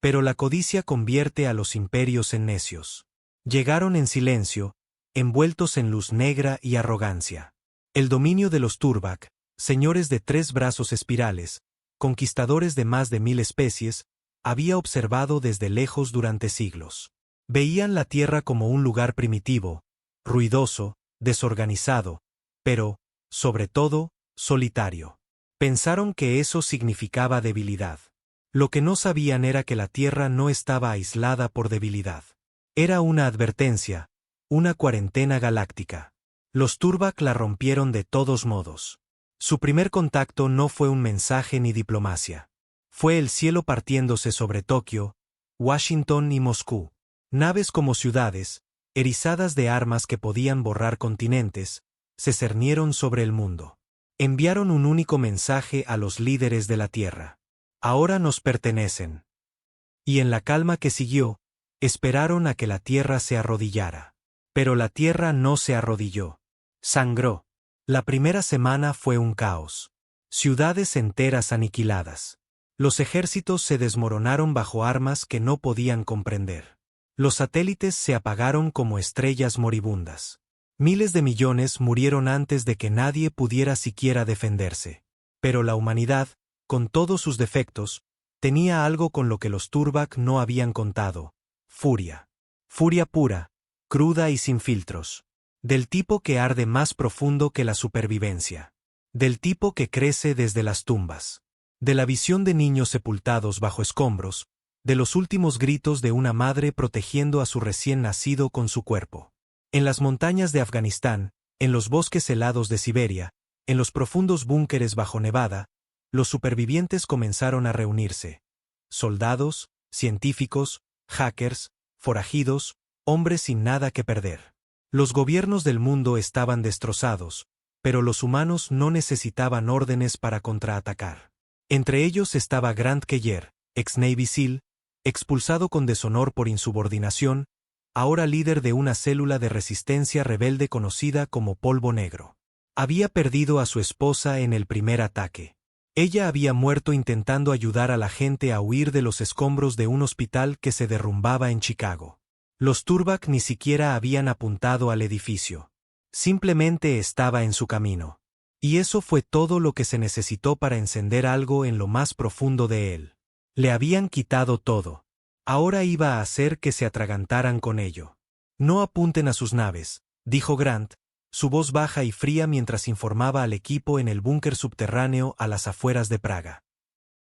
Pero la codicia convierte a los imperios en necios. Llegaron en silencio, envueltos en luz negra y arrogancia. El dominio de los Turbak, señores de 3 brazos espirales, conquistadores de más de 1000 especies, había observado desde lejos durante siglos. Veían la Tierra como un lugar primitivo, ruidoso, desorganizado, pero, sobre todo, solitario. Pensaron que eso significaba debilidad. Lo que no sabían era que la Tierra no estaba aislada por debilidad. Era una advertencia, una cuarentena galáctica. Los Turbak la rompieron de todos modos. Su primer contacto no fue un mensaje ni diplomacia. Fue el cielo partiéndose sobre Tokio, Washington y Moscú. Naves como ciudades, erizadas de armas que podían borrar continentes, se cernieron sobre el mundo. Enviaron un único mensaje a los líderes de la Tierra. Ahora nos pertenecen. Y en la calma que siguió, esperaron a que la Tierra se arrodillara. Pero la Tierra no se arrodilló. Sangró. La primera semana fue un caos. Ciudades enteras aniquiladas. Los ejércitos se desmoronaron bajo armas que no podían comprender. Los satélites se apagaron como estrellas moribundas. Miles de millones murieron antes de que nadie pudiera siquiera defenderse. Pero la humanidad, con todos sus defectos, tenía algo con lo que los Turbak no habían contado: furia. Furia pura, cruda y sin filtros. Del tipo que arde más profundo que la supervivencia. Del tipo que crece desde las tumbas. De la visión de niños sepultados bajo escombros, de los últimos gritos de una madre protegiendo a su recién nacido con su cuerpo. En las montañas de Afganistán, en los bosques helados de Siberia, en los profundos búnkeres bajo Nevada, los supervivientes comenzaron a reunirse. Soldados, científicos, hackers, forajidos, hombres sin nada que perder. Los gobiernos del mundo estaban destrozados, pero los humanos no necesitaban órdenes para contraatacar. Entre ellos estaba Grant Keller, ex Navy SEAL, expulsado con deshonor por insubordinación, ahora líder de una célula de resistencia rebelde conocida como Polvo Negro. Había perdido a su esposa en el primer ataque. Ella había muerto intentando ayudar a la gente a huir de los escombros de un hospital que se derrumbaba en Chicago. Los Turbak ni siquiera habían apuntado al edificio. Simplemente estaba en su camino. Y eso fue todo lo que se necesitó para encender algo en lo más profundo de él. Le habían quitado todo. Ahora iba a hacer que se atragantaran con ello. No apunten a sus naves, dijo Grant, su voz baja y fría mientras informaba al equipo en el búnker subterráneo a las afueras de Praga.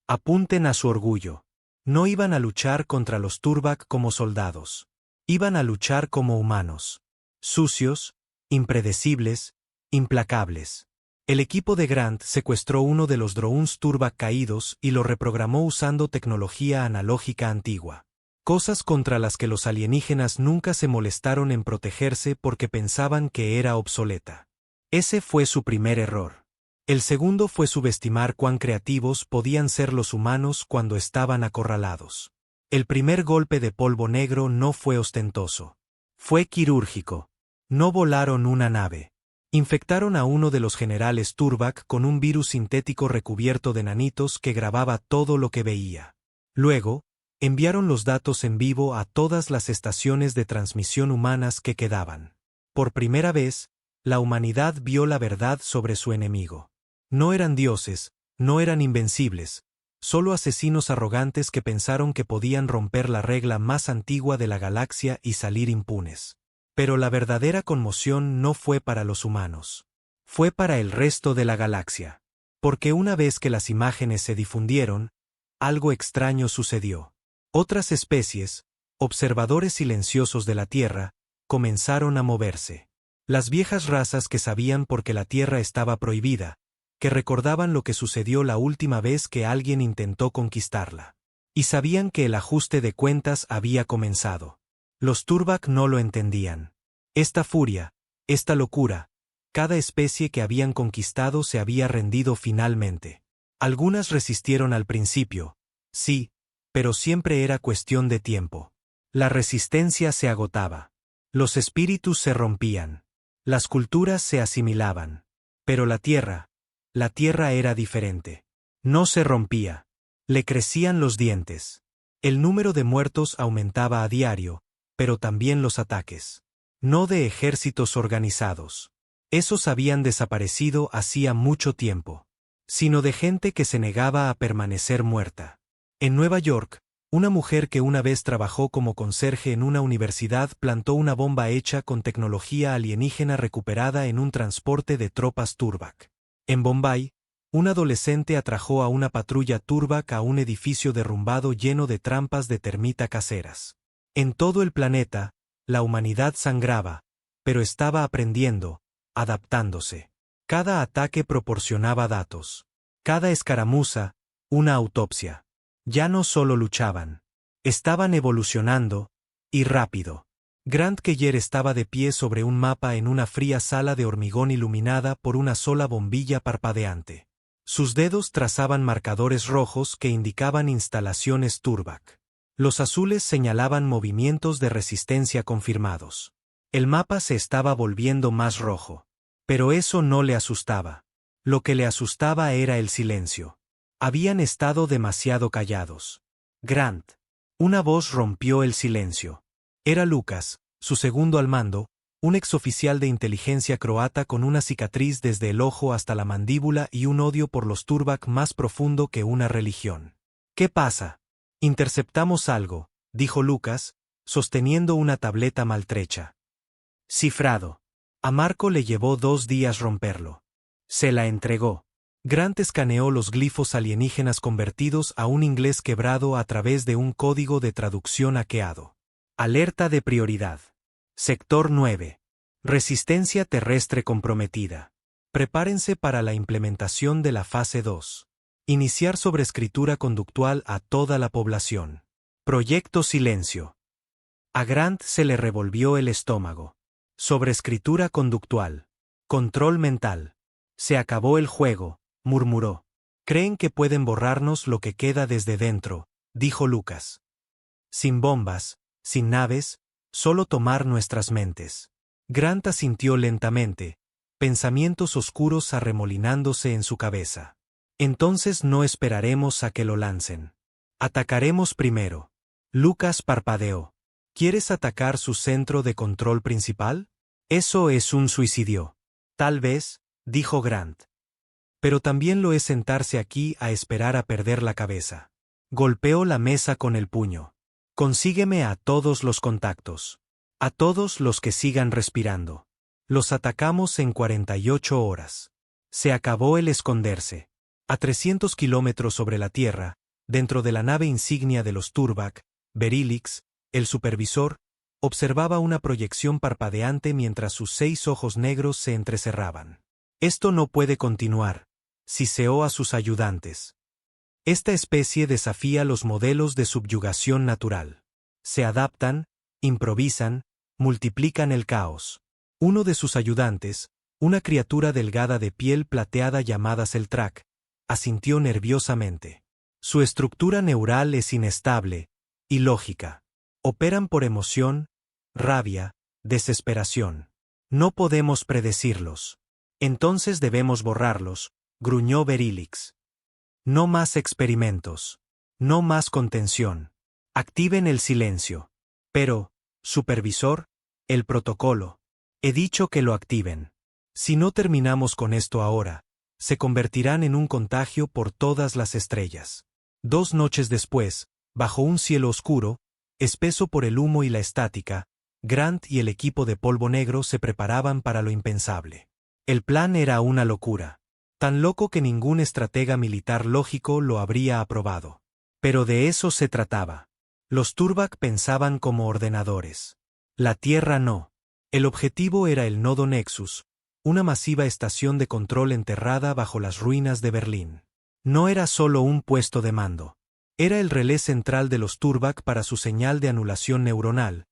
Apunten a su orgullo. No iban a luchar contra los Turbak como soldados. Iban a luchar como humanos. Sucios, impredecibles, implacables. El equipo de Grant secuestró uno de los drones Turbak caídos y lo reprogramó usando tecnología analógica antigua. Cosas contra las que los alienígenas nunca se molestaron en protegerse porque pensaban que era obsoleta. Ese fue su primer error. El segundo fue subestimar cuán creativos podían ser los humanos cuando estaban acorralados. El primer golpe de Polvo Negro no fue ostentoso. Fue quirúrgico. No volaron una nave. Infectaron a uno de los generales Turbak con un virus sintético recubierto de nanitos que grababa todo lo que veía. Luego, enviaron los datos en vivo a todas las estaciones de transmisión humanas que quedaban. Por primera vez, la humanidad vio la verdad sobre su enemigo. No eran dioses, no eran invencibles, solo asesinos arrogantes que pensaron que podían romper la regla más antigua de la galaxia y salir impunes. Pero la verdadera conmoción no fue para los humanos. Fue para el resto de la galaxia. Porque una vez que las imágenes se difundieron, algo extraño sucedió. Otras especies, observadores silenciosos de la Tierra, comenzaron a moverse. Las viejas razas que sabían por qué la Tierra estaba prohibida, que recordaban lo que sucedió la última vez que alguien intentó conquistarla. Y sabían que el ajuste de cuentas había comenzado. Los Turbak no lo entendían. Esta furia, esta locura, cada especie que habían conquistado se había rendido finalmente. Algunas resistieron al principio, sí, pero siempre era cuestión de tiempo. La resistencia se agotaba. Los espíritus se rompían. Las culturas se asimilaban. Pero la Tierra era diferente. No se rompía. Le crecían los dientes. El número de muertos aumentaba a diario, pero también los ataques. No de ejércitos organizados. Esos habían desaparecido hacía mucho tiempo. Sino de gente que se negaba a permanecer muerta. En Nueva York, una mujer que una vez trabajó como conserje en una universidad plantó una bomba hecha con tecnología alienígena recuperada en un transporte de tropas Turbac. En Bombay, un adolescente atrajo a una patrulla Turbac a un edificio derrumbado lleno de trampas de termita caseras. En todo el planeta, la humanidad sangraba, pero estaba aprendiendo, adaptándose. Cada ataque proporcionaba datos. Cada escaramuza, una autopsia. Ya no solo luchaban. Estaban evolucionando, y rápido. Grant Keller estaba de pie sobre un mapa en una fría sala de hormigón iluminada por una sola bombilla parpadeante. Sus dedos trazaban marcadores rojos que indicaban instalaciones Turbac. Los azules señalaban movimientos de resistencia confirmados. El mapa se estaba volviendo más rojo. Pero eso no le asustaba. Lo que le asustaba era el silencio. Habían estado demasiado callados. Grant. Una voz rompió el silencio. Era Lucas, su segundo al mando, un exoficial de inteligencia croata con una cicatriz desde el ojo hasta la mandíbula y un odio por los Turbac más profundo que una religión. ¿Qué pasa? Interceptamos algo, dijo Lucas, sosteniendo una tableta maltrecha. Cifrado. A Marco le llevó 2 días romperlo. Se la entregó. Grant escaneó los glifos alienígenas convertidos a un inglés quebrado a través de un código de traducción hackeado. Alerta de prioridad. Sector 9. Resistencia terrestre comprometida. Prepárense para la implementación de la fase 2. Iniciar sobreescritura conductual a toda la población. Proyecto Silencio. A Grant se le revolvió el estómago. Sobreescritura conductual. Control mental. Se acabó el juego, murmuró. Creen que pueden borrarnos lo que queda desde dentro, dijo Lucas. Sin bombas, sin naves, solo tomar nuestras mentes. Grant asintió lentamente, pensamientos oscuros arremolinándose en su cabeza. Entonces no esperaremos a que lo lancen. Atacaremos primero. Lucas parpadeó. ¿Quieres atacar su centro de control principal? Eso es un suicidio. Tal vez, dijo Grant. Pero también lo es sentarse aquí a esperar a perder la cabeza. Golpeó la mesa con el puño. Consígueme a todos los contactos. A todos los que sigan respirando. Los atacamos en 48 horas. Se acabó el esconderse. A 300 kilómetros sobre la Tierra, dentro de la nave insignia de los Turbac, Berilix, el supervisor, observaba una proyección parpadeante mientras sus 6 ojos negros se entrecerraban. Esto no puede continuar, siseó a sus ayudantes. Esta especie desafía los modelos de subyugación natural. Se adaptan, improvisan, multiplican el caos. Uno de sus ayudantes, una criatura delgada de piel plateada llamada Seltrak, asintió nerviosamente. Su estructura neural es inestable, ilógica. Operan por emoción, rabia, desesperación. No podemos predecirlos. Entonces debemos borrarlos, gruñó Berilix. No más experimentos. No más contención. Activen el silencio. Pero, supervisor, el protocolo. He dicho que lo activen. Si no terminamos con esto ahora, se convertirán en un contagio por todas las estrellas. 2 noches después, bajo un cielo oscuro, espeso por el humo y la estática, Grant y el equipo de polvo negro se preparaban para lo impensable. El plan era una locura. Tan loco que ningún estratega militar lógico lo habría aprobado. Pero de eso se trataba. Los Turbac pensaban como ordenadores. La Tierra no. El objetivo era el nodo Nexus, una masiva estación de control enterrada bajo las ruinas de Berlín. No era solo un puesto de mando. Era el relé central de los Turbac para su señal de anulación neuronal,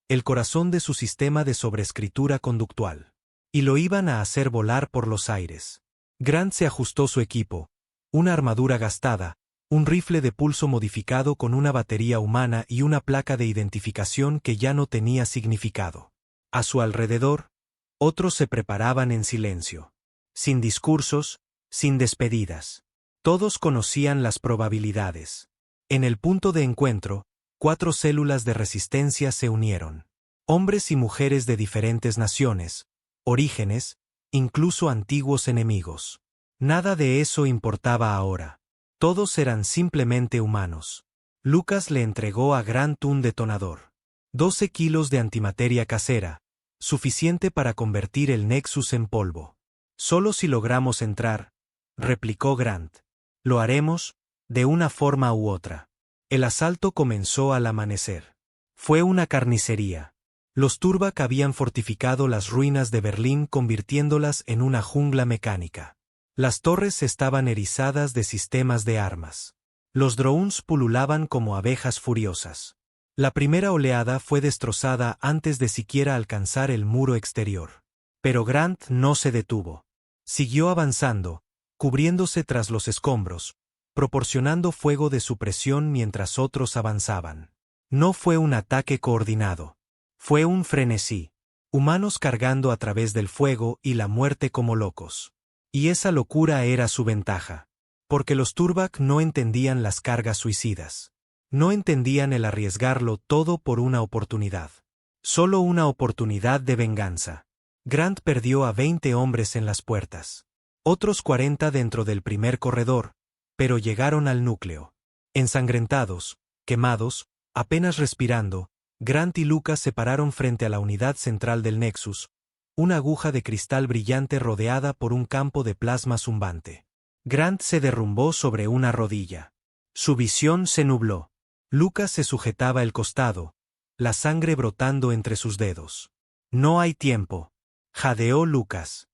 el corazón de su sistema de sobreescritura conductual. Y lo iban a hacer volar por los aires. Grant se ajustó su equipo, una armadura gastada, un rifle de pulso modificado con una batería humana y una placa de identificación que ya no tenía significado. A su alrededor, otros se preparaban en silencio. Sin discursos, sin despedidas. Todos conocían las probabilidades. En el punto de encuentro, 4 células de resistencia se unieron. Hombres y mujeres de diferentes naciones, orígenes, incluso antiguos enemigos. Nada de eso importaba ahora. Todos eran simplemente humanos. Lucas le entregó a Grant un detonador. 12 kilos de antimateria casera, suficiente para convertir el Nexus en polvo. Solo si logramos entrar, replicó Grant. Lo haremos, de una forma u otra. El asalto comenzó al amanecer. Fue una carnicería. Los Turbak habían fortificado las ruinas de Berlín convirtiéndolas en una jungla mecánica. Las torres estaban erizadas de sistemas de armas. Los drones pululaban como abejas furiosas. La primera oleada fue destrozada antes de siquiera alcanzar el muro exterior. Pero Grant no se detuvo. Siguió avanzando, cubriéndose tras los escombros, proporcionando fuego de supresión mientras otros avanzaban. No fue un ataque coordinado. Fue un frenesí. Humanos cargando a través del fuego y la muerte como locos. Y esa locura era su ventaja. Porque los Turbak no entendían las cargas suicidas. No entendían el arriesgarlo todo por una oportunidad. Solo una oportunidad de venganza. Grant perdió a 20 hombres en las puertas. Otros 40 dentro del primer corredor, pero llegaron al núcleo. Ensangrentados, quemados, apenas respirando, Grant y Lucas se pararon frente a la unidad central del Nexus, una aguja de cristal brillante rodeada por un campo de plasma zumbante. Grant se derrumbó sobre una rodilla. Su visión se nubló. Lucas se sujetaba el costado, la sangre brotando entre sus dedos. No hay tiempo, jadeó Lucas.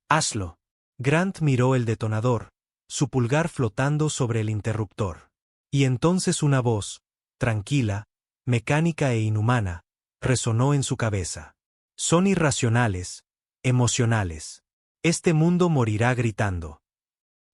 Hazlo. Grant miró el detonador, su pulgar flotando sobre el interruptor. Y entonces una voz, tranquila, mecánica e inhumana, resonó en su cabeza. Son irracionales, emocionales. Este mundo morirá gritando.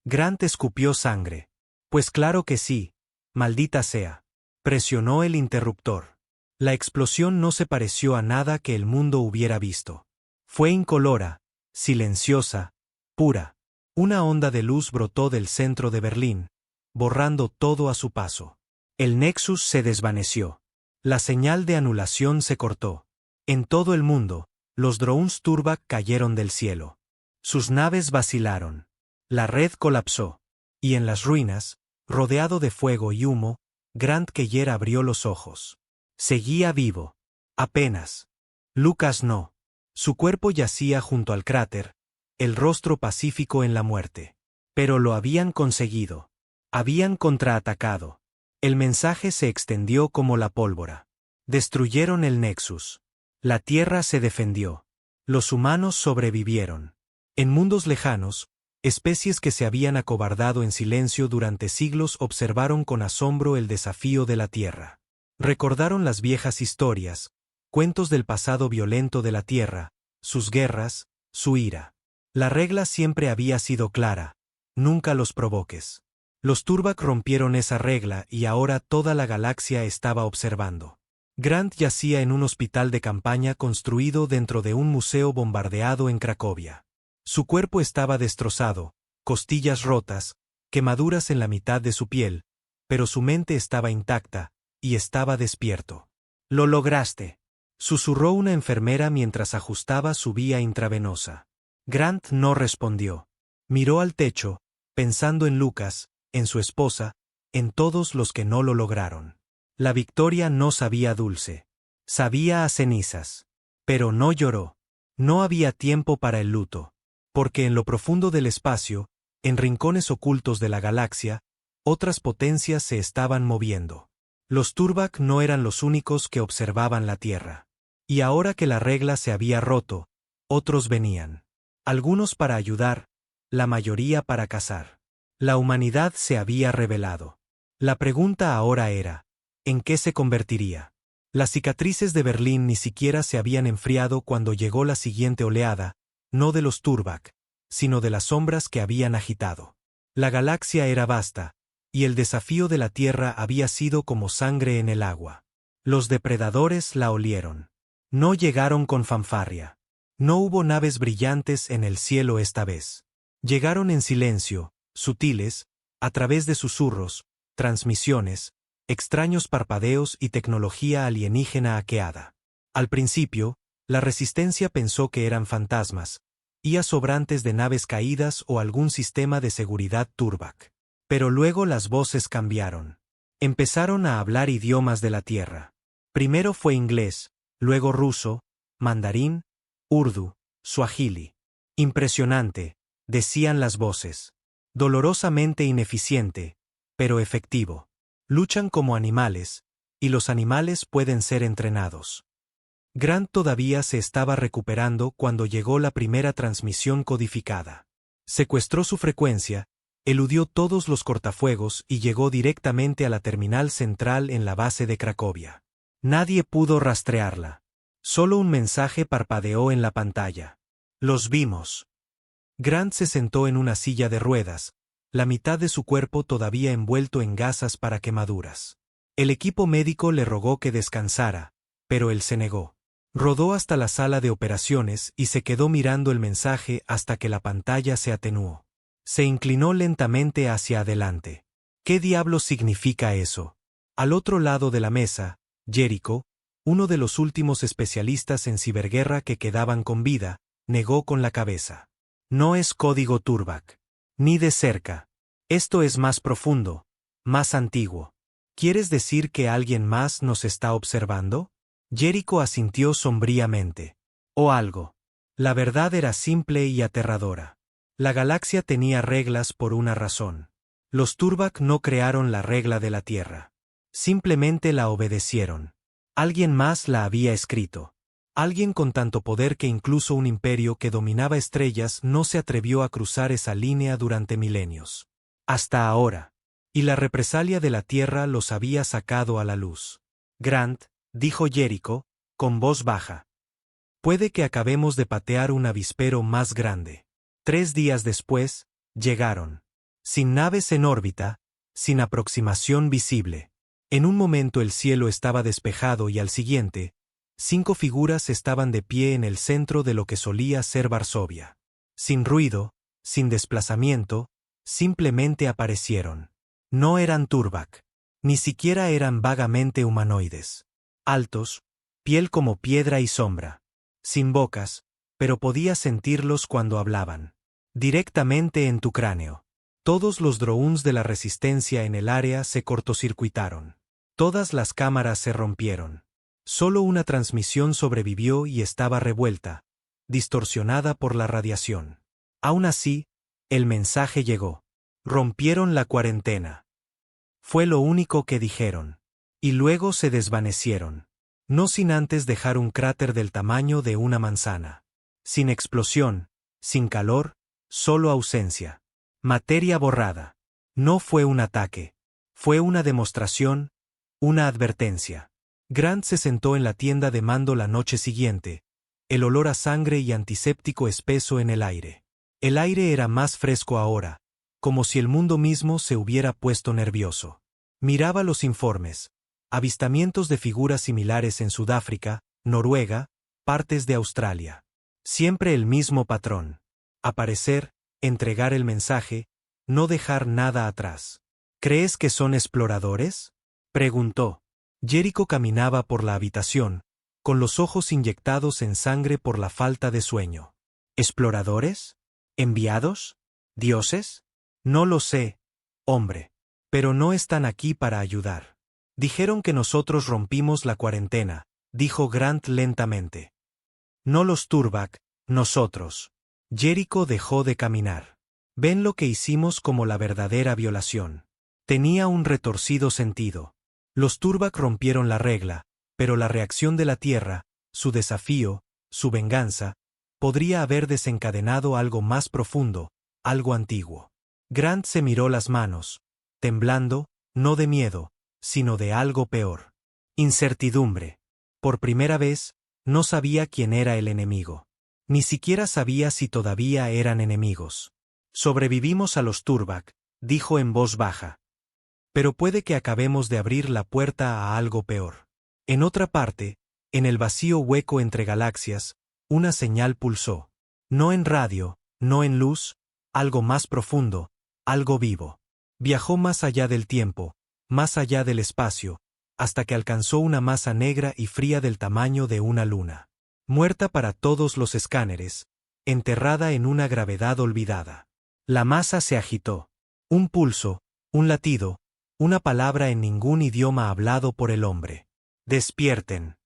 Grant escupió sangre. Pues claro que sí, maldita sea. Presionó el interruptor. La explosión no se pareció a nada que el mundo hubiera visto. Fue incolora, silenciosa, pura. Una onda de luz brotó del centro de Berlín, borrando todo a su paso. El Nexus se desvaneció. La señal de anulación se cortó. En todo el mundo, los drones Turbak cayeron del cielo. Sus naves vacilaron. La red colapsó. Y en las ruinas, rodeado de fuego y humo, Grant Keller abrió los ojos. Seguía vivo. Apenas. Lucas no. Su cuerpo yacía junto al cráter, el rostro pacífico en la muerte. Pero lo habían conseguido. Habían contraatacado. El mensaje se extendió como la pólvora. Destruyeron el Nexus. La Tierra se defendió. Los humanos sobrevivieron. En mundos lejanos, especies que se habían acobardado en silencio durante siglos observaron con asombro el desafío de la Tierra. Recordaron las viejas historias, cuentos del pasado violento de la Tierra, sus guerras, su ira. La regla siempre había sido clara: nunca los provoques. Los Turbak rompieron esa regla y ahora toda la galaxia estaba observando. Grant yacía en un hospital de campaña construido dentro de un museo bombardeado en Cracovia. Su cuerpo estaba destrozado, costillas rotas, quemaduras en la mitad de su piel, pero su mente estaba intacta, y estaba despierto. «Lo lograste», susurró una enfermera mientras ajustaba su vía intravenosa. Grant no respondió. Miró al techo, pensando en Lucas, en su esposa, en todos los que no lo lograron. La victoria no sabía dulce. Sabía a cenizas. Pero no lloró. No había tiempo para el luto. Porque en lo profundo del espacio, en rincones ocultos de la galaxia, otras potencias se estaban moviendo. Los Turbak no eran los únicos que observaban la Tierra. Y ahora que la regla se había roto, otros venían. Algunos para ayudar, la mayoría para cazar. La humanidad se había rebelado. La pregunta ahora era: ¿en qué se convertiría? Las cicatrices de Berlín ni siquiera se habían enfriado cuando llegó la siguiente oleada, no de los Turbak, sino de las sombras que habían agitado. La galaxia era vasta, y el desafío de la Tierra había sido como sangre en el agua. Los depredadores la olieron. No llegaron con fanfarria. No hubo naves brillantes en el cielo esta vez. Llegaron en silencio, sutiles, a través de susurros, transmisiones, extraños parpadeos y tecnología alienígena hackeada. Al principio, la Resistencia pensó que eran fantasmas, IA sobrantes de naves caídas o algún sistema de seguridad Turbac. Pero luego las voces cambiaron. Empezaron a hablar idiomas de la Tierra. Primero fue inglés, luego ruso, mandarín, urdu, suajili. Impresionante, decían las voces. Dolorosamente ineficiente, pero efectivo. Luchan como animales, y los animales pueden ser entrenados. Grant todavía se estaba recuperando cuando llegó la primera transmisión codificada. Secuestró su frecuencia, eludió todos los cortafuegos y llegó directamente a la terminal central en la base de Cracovia. Nadie pudo rastrearla. Solo un mensaje parpadeó en la pantalla. Los vimos. Grant se sentó en una silla de ruedas, la mitad de su cuerpo todavía envuelto en gasas para quemaduras. El equipo médico le rogó que descansara, pero él se negó. Rodó hasta la sala de operaciones y se quedó mirando el mensaje hasta que la pantalla se atenuó. Se inclinó lentamente hacia adelante. ¿Qué diablos significa eso? Al otro lado de la mesa, Jericho, uno de los últimos especialistas en ciberguerra que quedaban con vida, negó con la cabeza. No es código Turbac. Ni de cerca. Esto es más profundo, más antiguo. ¿Quieres decir que alguien más nos está observando? Jericho asintió sombríamente. O algo. La verdad era simple y aterradora. La galaxia tenía reglas por una razón. Los Turbac no crearon la regla de la Tierra. Simplemente la obedecieron. Alguien más la había escrito. Alguien con tanto poder que incluso un imperio que dominaba estrellas no se atrevió a cruzar esa línea durante milenios. Hasta ahora. Y la represalia de la Tierra los había sacado a la luz. Grant, dijo Jericho, con voz baja. Puede que acabemos de patear un avispero más grande. 3 días después, llegaron. Sin naves en órbita, sin aproximación visible. En un momento el cielo estaba despejado y al siguiente, 5 figuras estaban de pie en el centro de lo que solía ser Varsovia. Sin ruido, sin desplazamiento, simplemente aparecieron. No eran Turbac. Ni siquiera eran vagamente humanoides. Altos, piel como piedra y sombra. Sin bocas, pero podías sentirlos cuando hablaban. Directamente en tu cráneo. Todos los drones de la resistencia en el área se cortocircuitaron. Todas las cámaras se rompieron. Solo una transmisión sobrevivió y estaba revuelta, distorsionada por la radiación. Aún así, el mensaje llegó. Rompieron la cuarentena. Fue lo único que dijeron. Y luego se desvanecieron. No sin antes dejar un cráter del tamaño de una manzana. Sin explosión, sin calor, solo ausencia. Materia borrada. No fue un ataque. Fue una demostración, una advertencia. Grant se sentó en la tienda de mando la noche siguiente, el olor a sangre y antiséptico espeso en el aire. El aire era más fresco ahora, como si el mundo mismo se hubiera puesto nervioso. Miraba los informes, avistamientos de figuras similares en Sudáfrica, Noruega, partes de Australia. Siempre el mismo patrón. Aparecer, entregar el mensaje, no dejar nada atrás. ¿Crees que son exploradores? Preguntó. Jericho caminaba por la habitación, con los ojos inyectados en sangre por la falta de sueño. ¿Exploradores? ¿Enviados? ¿Dioses? No lo sé, hombre. Pero no están aquí para ayudar. Dijeron que nosotros rompimos la cuarentena, dijo Grant lentamente. No los Turbac, nosotros. Jericho dejó de caminar. Ven lo que hicimos como la verdadera violación. Tenía un retorcido sentido. Los Turbac rompieron la regla, pero la reacción de la Tierra, su desafío, su venganza, podría haber desencadenado algo más profundo, algo antiguo. Grant se miró las manos, temblando, no de miedo, sino de algo peor. Incertidumbre. Por primera vez, no sabía quién era el enemigo. Ni siquiera sabía si todavía eran enemigos. Sobrevivimos a los Turbac, dijo en voz baja. Pero puede que acabemos de abrir la puerta a algo peor. En otra parte, en el vacío hueco entre galaxias, una señal pulsó. No en radio, no en luz, algo más profundo, algo vivo. Viajó más allá del tiempo, más allá del espacio, hasta que alcanzó una masa negra y fría del tamaño de una luna. Muerta para todos los escáneres, enterrada en una gravedad olvidada. La masa se agitó. Un pulso, un latido, una palabra en ningún idioma hablado por el hombre. Despierten.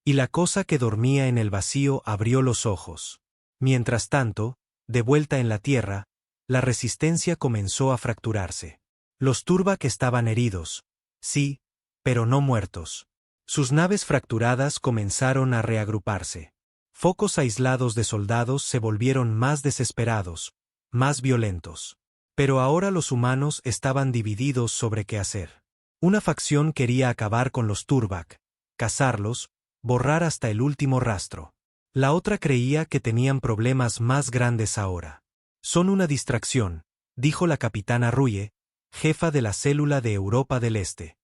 Y la cosa que dormía en el vacío abrió los ojos. Mientras tanto, de vuelta en la Tierra, la resistencia comenzó a fracturarse. Los Turbac estaban heridos, sí, pero no muertos. Sus naves fracturadas comenzaron a reagruparse. Focos aislados de soldados se volvieron más desesperados, más violentos. Pero ahora los humanos estaban divididos sobre qué hacer. Una facción quería acabar con los Turbac, cazarlos, borrar hasta el último rastro. La otra creía que tenían problemas más grandes ahora. Son una distracción, dijo la capitana Ruye, jefa de la célula de Europa del Este.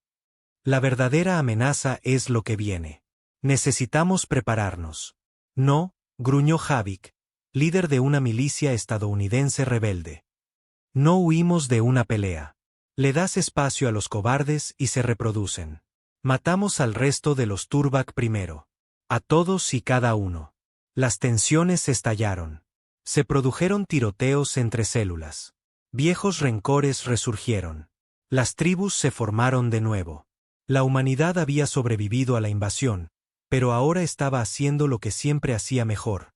La verdadera amenaza es lo que viene. Necesitamos prepararnos. No, gruñó Havik, líder de una milicia estadounidense rebelde. No huimos de una pelea. Le das espacio a los cobardes y se reproducen. Matamos al resto de los Turbac primero. A todos y cada uno. Las tensiones estallaron. Se produjeron tiroteos entre células. Viejos rencores resurgieron. Las tribus se formaron de nuevo. La humanidad había sobrevivido a la invasión, pero ahora estaba haciendo lo que siempre hacía mejor: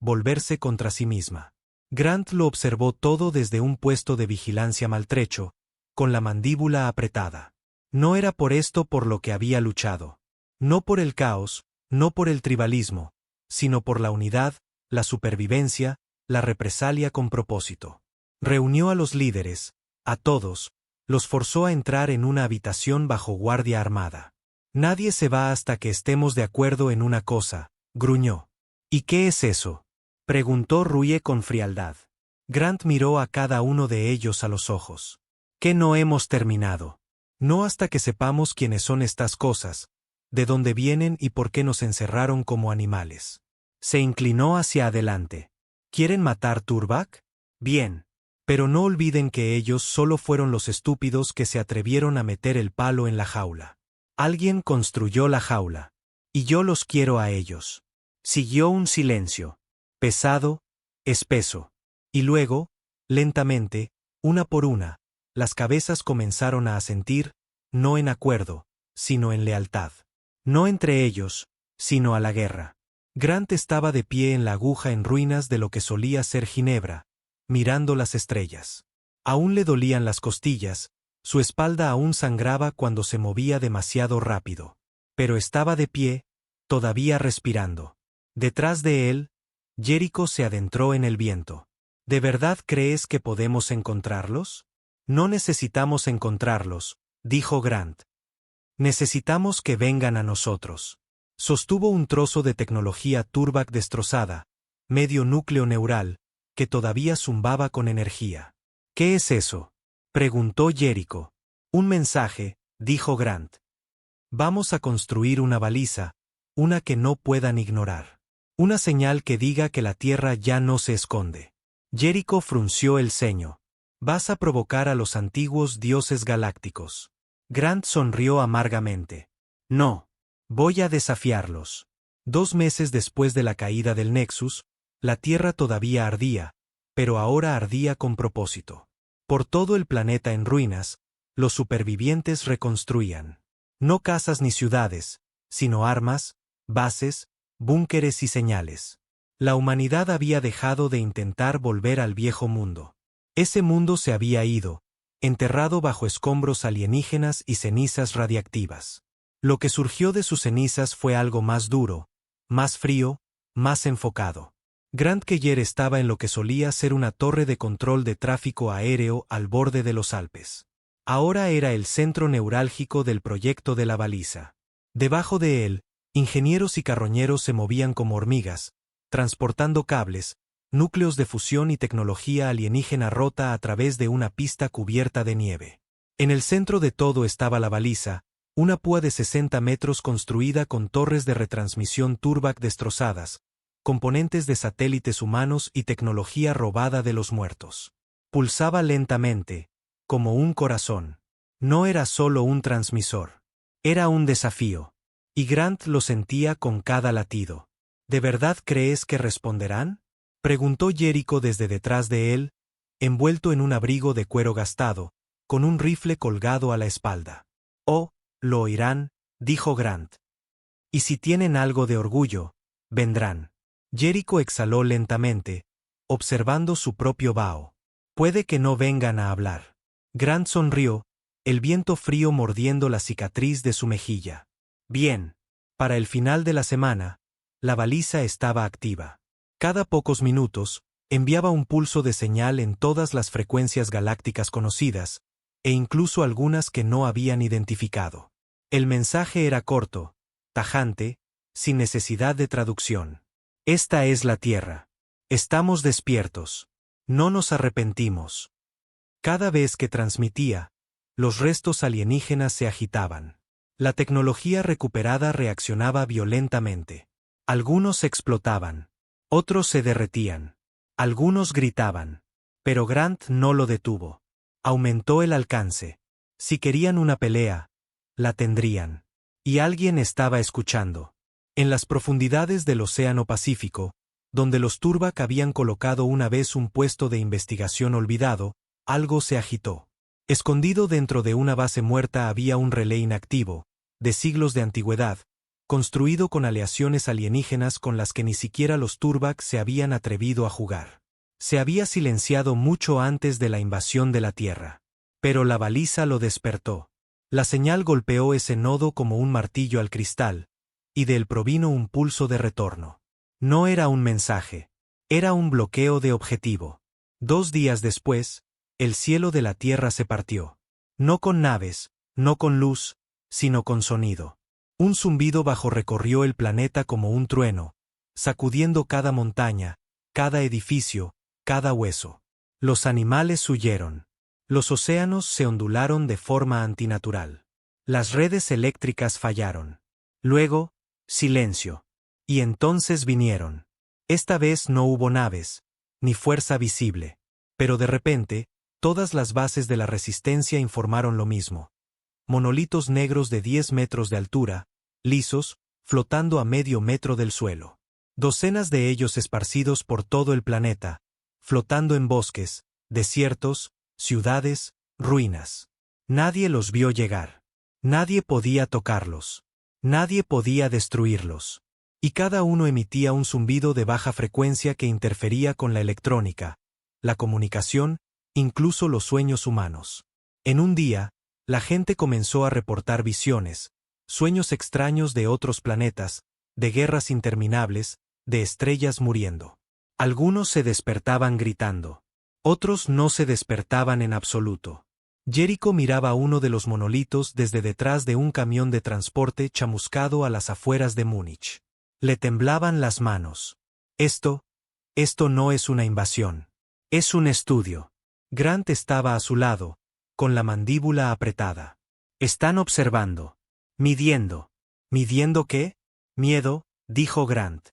volverse contra sí misma. Grant lo observó todo desde un puesto de vigilancia maltrecho, con la mandíbula apretada. No era por esto por lo que había luchado. No por el caos, no por el tribalismo, sino por la unidad, la supervivencia, la represalia con propósito. Reunió a los líderes, a todos, los forzó a entrar en una habitación bajo guardia armada. Nadie se va hasta que estemos de acuerdo en una cosa, gruñó. ¿Y qué es eso?, preguntó Ruye con frialdad. Grant miró a cada uno de ellos a los ojos. ¿Qué no hemos terminado? No hasta que sepamos quiénes son estas cosas, de dónde vienen y por qué nos encerraron como animales. Se inclinó hacia adelante. ¿Quieren matar Turbac? Bien. Pero no olviden que ellos solo fueron los estúpidos que se atrevieron a meter el palo en la jaula. Alguien construyó la jaula. Y yo los quiero a ellos. Siguió un silencio. Pesado, espeso. Y luego, lentamente, una por una, las cabezas comenzaron a asentir, no en acuerdo, sino en lealtad. No entre ellos, sino a la guerra. Grant estaba de pie en la aguja en ruinas de lo que solía ser Ginebra, mirando las estrellas. Aún le dolían las costillas, su espalda aún sangraba cuando se movía demasiado rápido. Pero estaba de pie, todavía respirando. Detrás de él, Jericho se adentró en el viento. ¿De verdad crees que podemos encontrarlos? No necesitamos encontrarlos, dijo Grant. Necesitamos que vengan a nosotros. Sostuvo un trozo de tecnología Turbac destrozada, medio núcleo neural, que todavía zumbaba con energía. ¿Qué es eso?, preguntó Jericho. Un mensaje, dijo Grant. Vamos a construir una baliza, una que no puedan ignorar. Una señal que diga que la Tierra ya no se esconde. Jericho frunció el ceño. Vas a provocar a los antiguos dioses galácticos. Grant sonrió amargamente. No. Voy a desafiarlos. 2 meses después de la caída del Nexus, la Tierra todavía ardía, pero ahora ardía con propósito. Por todo el planeta en ruinas, los supervivientes reconstruían. No casas ni ciudades, sino armas, bases, búnkeres y señales. La humanidad había dejado de intentar volver al viejo mundo. Ese mundo se había ido, enterrado bajo escombros alienígenas y cenizas radiactivas. Lo que surgió de sus cenizas fue algo más duro, más frío, más enfocado. Grand Keller estaba en lo que solía ser una torre de control de tráfico aéreo al borde de los Alpes. Ahora era el centro neurálgico del proyecto de la baliza. Debajo de él, ingenieros y carroñeros se movían como hormigas, transportando cables, núcleos de fusión y tecnología alienígena rota a través de una pista cubierta de nieve. En el centro de todo estaba la baliza, una púa de 60 metros construida con torres de retransmisión Turbac destrozadas, componentes de satélites humanos y tecnología robada de los muertos. Pulsaba lentamente, como un corazón. No era solo un transmisor. Era un desafío. Y Grant lo sentía con cada latido. ¿De verdad crees que responderán? Preguntó Jericho desde detrás de él, envuelto en un abrigo de cuero gastado, con un rifle colgado a la espalda. Oh, lo oirán, dijo Grant. Y si tienen algo de orgullo, vendrán. Jericho exhaló lentamente, observando su propio vaho. Puede que no vengan a hablar. Grant sonrió, el viento frío mordiendo la cicatriz de su mejilla. Bien. Para el final de la semana, la baliza estaba activa. Cada pocos minutos, enviaba un pulso de señal en todas las frecuencias galácticas conocidas, e incluso algunas que no habían identificado. El mensaje era corto, tajante, sin necesidad de traducción. Esta es la Tierra. Estamos despiertos. No nos arrepentimos. Cada vez que transmitía, los restos alienígenas se agitaban. La tecnología recuperada reaccionaba violentamente. Algunos explotaban. Otros se derretían. Algunos gritaban. Pero Grant no lo detuvo. Aumentó el alcance. Si querían una pelea, la tendrían. Y alguien estaba escuchando. En las profundidades del Océano Pacífico, donde los Turbac habían colocado una vez un puesto de investigación olvidado, algo se agitó. Escondido dentro de una base muerta había un relé inactivo, de siglos de antigüedad, construido con aleaciones alienígenas con las que ni siquiera los Turbac se habían atrevido a jugar. Se había silenciado mucho antes de la invasión de la Tierra. Pero la baliza lo despertó. La señal golpeó ese nodo como un martillo al cristal, y de él provino un pulso de retorno. No era un mensaje. Era un bloqueo de objetivo. 2 días después, el cielo de la Tierra se partió. No con naves, no con luz, sino con sonido. Un zumbido bajo recorrió el planeta como un trueno, sacudiendo cada montaña, cada edificio, cada hueso. Los animales huyeron. Los océanos se ondularon de forma antinatural. Las redes eléctricas fallaron. Luego, silencio. Y entonces vinieron. Esta vez no hubo naves, ni fuerza visible. Pero de repente, todas las bases de la resistencia informaron lo mismo. Monolitos negros de 10 metros de altura, lisos, flotando a medio metro del suelo. Docenas de ellos esparcidos por todo el planeta, flotando en bosques, desiertos, ciudades, ruinas. Nadie los vio llegar. Nadie podía tocarlos. Nadie podía destruirlos. Y cada uno emitía un zumbido de baja frecuencia que interfería con la electrónica, la comunicación, incluso los sueños humanos. En un día, la gente comenzó a reportar visiones, sueños extraños de otros planetas, de guerras interminables, de estrellas muriendo. Algunos se despertaban gritando. Otros no se despertaban en absoluto. Jericho miraba uno de los monolitos desde detrás de un camión de transporte chamuscado a las afueras de Múnich. Le temblaban las manos. Esto no es una invasión. Es un estudio. Grant estaba a su lado, con la mandíbula apretada. Están observando. Midiendo. ¿Midiendo qué? Miedo, dijo Grant.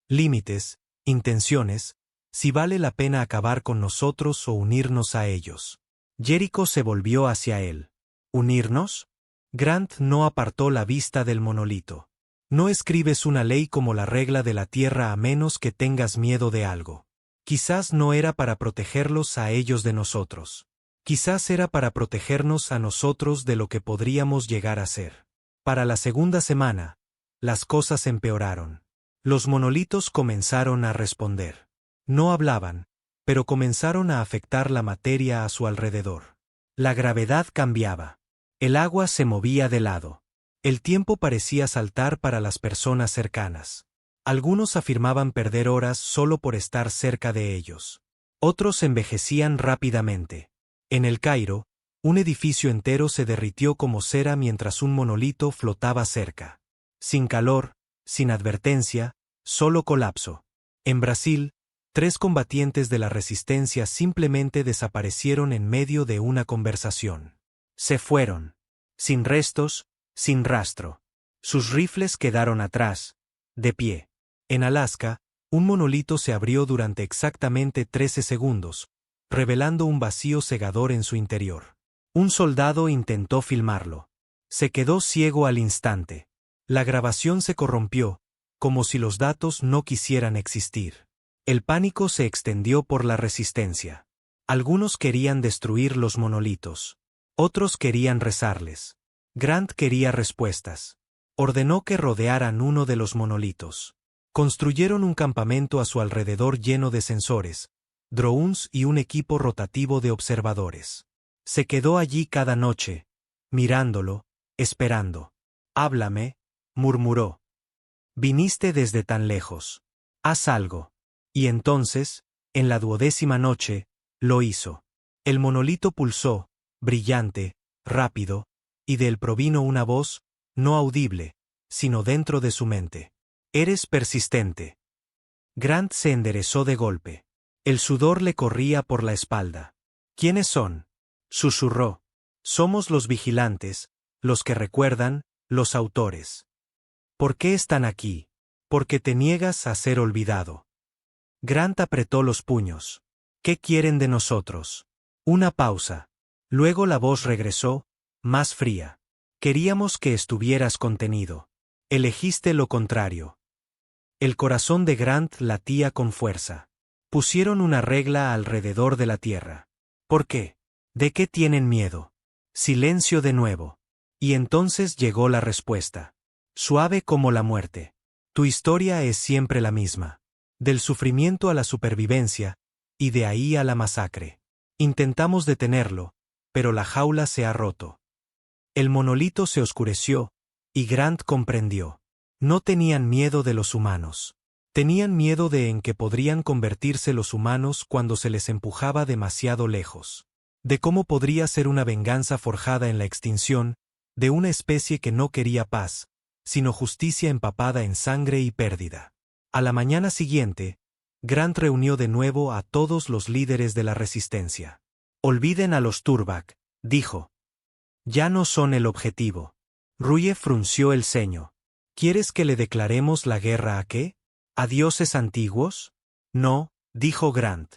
Límites, intenciones, si vale la pena acabar con nosotros o unirnos a ellos. Jericho se volvió hacia él. ¿Unirnos? Grant no apartó la vista del monolito. No escribes una ley como la regla de la Tierra a menos que tengas miedo de algo. Quizás no era para protegerlos a ellos de nosotros. Quizás era para protegernos a nosotros de lo que podríamos llegar a ser. Para la segunda semana, las cosas empeoraron. Los monolitos comenzaron a responder. No hablaban, pero comenzaron a afectar la materia a su alrededor. La gravedad cambiaba. El agua se movía de lado. El tiempo parecía saltar para las personas cercanas. Algunos afirmaban perder horas solo por estar cerca de ellos. Otros envejecían rápidamente. En El Cairo, un edificio entero se derritió como cera mientras un monolito flotaba cerca. Sin calor, sin advertencia, solo colapso. En Brasil, 3 combatientes de la resistencia simplemente desaparecieron en medio de una conversación. Se fueron. Sin restos, sin rastro. Sus rifles quedaron atrás, de pie. En Alaska, un monolito se abrió durante exactamente 13 segundos, revelando un vacío cegador en su interior. Un soldado intentó filmarlo. Se quedó ciego al instante. La grabación se corrompió, como si los datos no quisieran existir. El pánico se extendió por la resistencia. Algunos querían destruir los monolitos. Otros querían rezarles. Grant quería respuestas. Ordenó que rodearan uno de los monolitos. Construyeron un campamento a su alrededor lleno de sensores, drones y un equipo rotativo de observadores. Se quedó allí cada noche, mirándolo, esperando. «Háblame», murmuró. «Viniste desde tan lejos. Haz algo». Y entonces, en la 12ª noche, lo hizo. El monolito pulsó, brillante, rápido, y de él provino una voz, no audible, sino dentro de su mente. «Eres persistente». Grant se enderezó de golpe. El sudor le corría por la espalda. «¿Quiénes son?», susurró. «Somos los vigilantes, los que recuerdan, los autores». «¿Por qué están aquí?». «Porque te niegas a ser olvidado». Grant apretó los puños. «¿Qué quieren de nosotros?». Una pausa. Luego la voz regresó, más fría. «Queríamos que estuvieras contenido. Elegiste lo contrario». El corazón de Grant latía con fuerza. Pusieron una regla alrededor de la tierra. ¿Por qué? ¿De qué tienen miedo? Silencio de nuevo. Y entonces llegó la respuesta. Suave como la muerte. Tu historia es siempre la misma. Del sufrimiento a la supervivencia, y de ahí a la masacre. Intentamos detenerlo, pero la jaula se ha roto. El monolito se oscureció, y Grant comprendió. No tenían miedo de los humanos. Tenían miedo de en que podrían convertirse los humanos cuando se les empujaba demasiado lejos. De cómo podría ser una venganza forjada en la extinción, de una especie que no quería paz, sino justicia empapada en sangre y pérdida. A la mañana siguiente, Grant reunió de nuevo a todos los líderes de la resistencia. «Olviden a los Turbac», dijo. «Ya no son el objetivo». Rue frunció el ceño. «¿Quieres que le declaremos la guerra a qué? ¿A dioses antiguos?». «No», dijo Grant.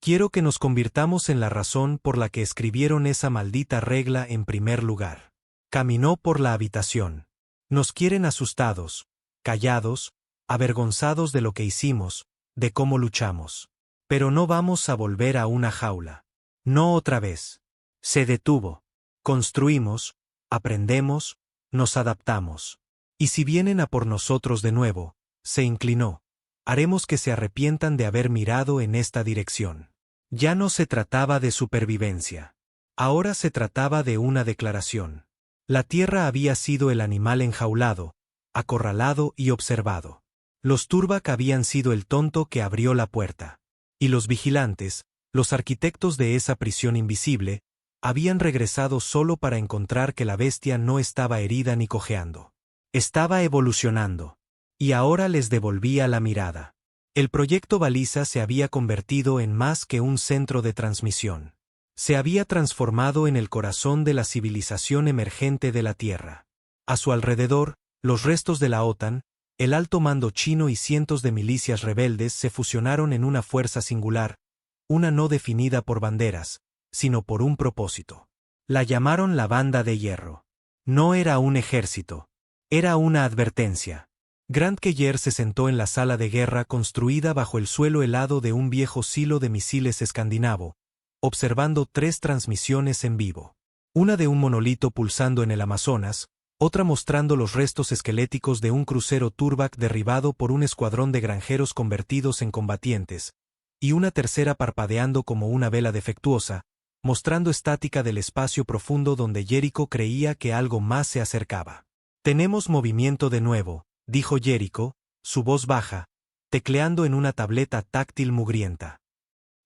«Quiero que nos convirtamos en la razón por la que escribieron esa maldita regla en primer lugar». Caminó por la habitación. «Nos quieren asustados, callados, avergonzados de lo que hicimos, de cómo luchamos. Pero no vamos a volver a una jaula. No otra vez». Se detuvo. «Construimos, aprendemos, nos adaptamos. Y si vienen a por nosotros de nuevo», se inclinó, «haremos que se arrepientan de haber mirado en esta dirección». Ya no se trataba de supervivencia. Ahora se trataba de una declaración. La tierra había sido el animal enjaulado, acorralado y observado. Los Turbac habían sido el tonto que abrió la puerta. Y los vigilantes, los arquitectos de esa prisión invisible, habían regresado solo para encontrar que la bestia no estaba herida ni cojeando. Estaba evolucionando. Y ahora les devolvía la mirada. El proyecto Baliza se había convertido en más que un centro de transmisión. Se había transformado en el corazón de la civilización emergente de la Tierra. A su alrededor, los restos de la OTAN, el alto mando chino y cientos de milicias rebeldes se fusionaron en una fuerza singular, una no definida por banderas, sino por un propósito. La llamaron la Banda de Hierro. No era un ejército. Era una advertencia. Grant Keller se sentó en la sala de guerra construida bajo el suelo helado de un viejo silo de misiles escandinavo, observando 3 transmisiones en vivo. Una de un monolito pulsando en el Amazonas, otra mostrando los restos esqueléticos de un crucero Turbac derribado por un escuadrón de granjeros convertidos en combatientes, y una tercera parpadeando como una vela defectuosa, mostrando estática del espacio profundo donde Jericho creía que algo más se acercaba. «Tenemos movimiento de nuevo», dijo Jericho, su voz baja, tecleando en una tableta táctil mugrienta.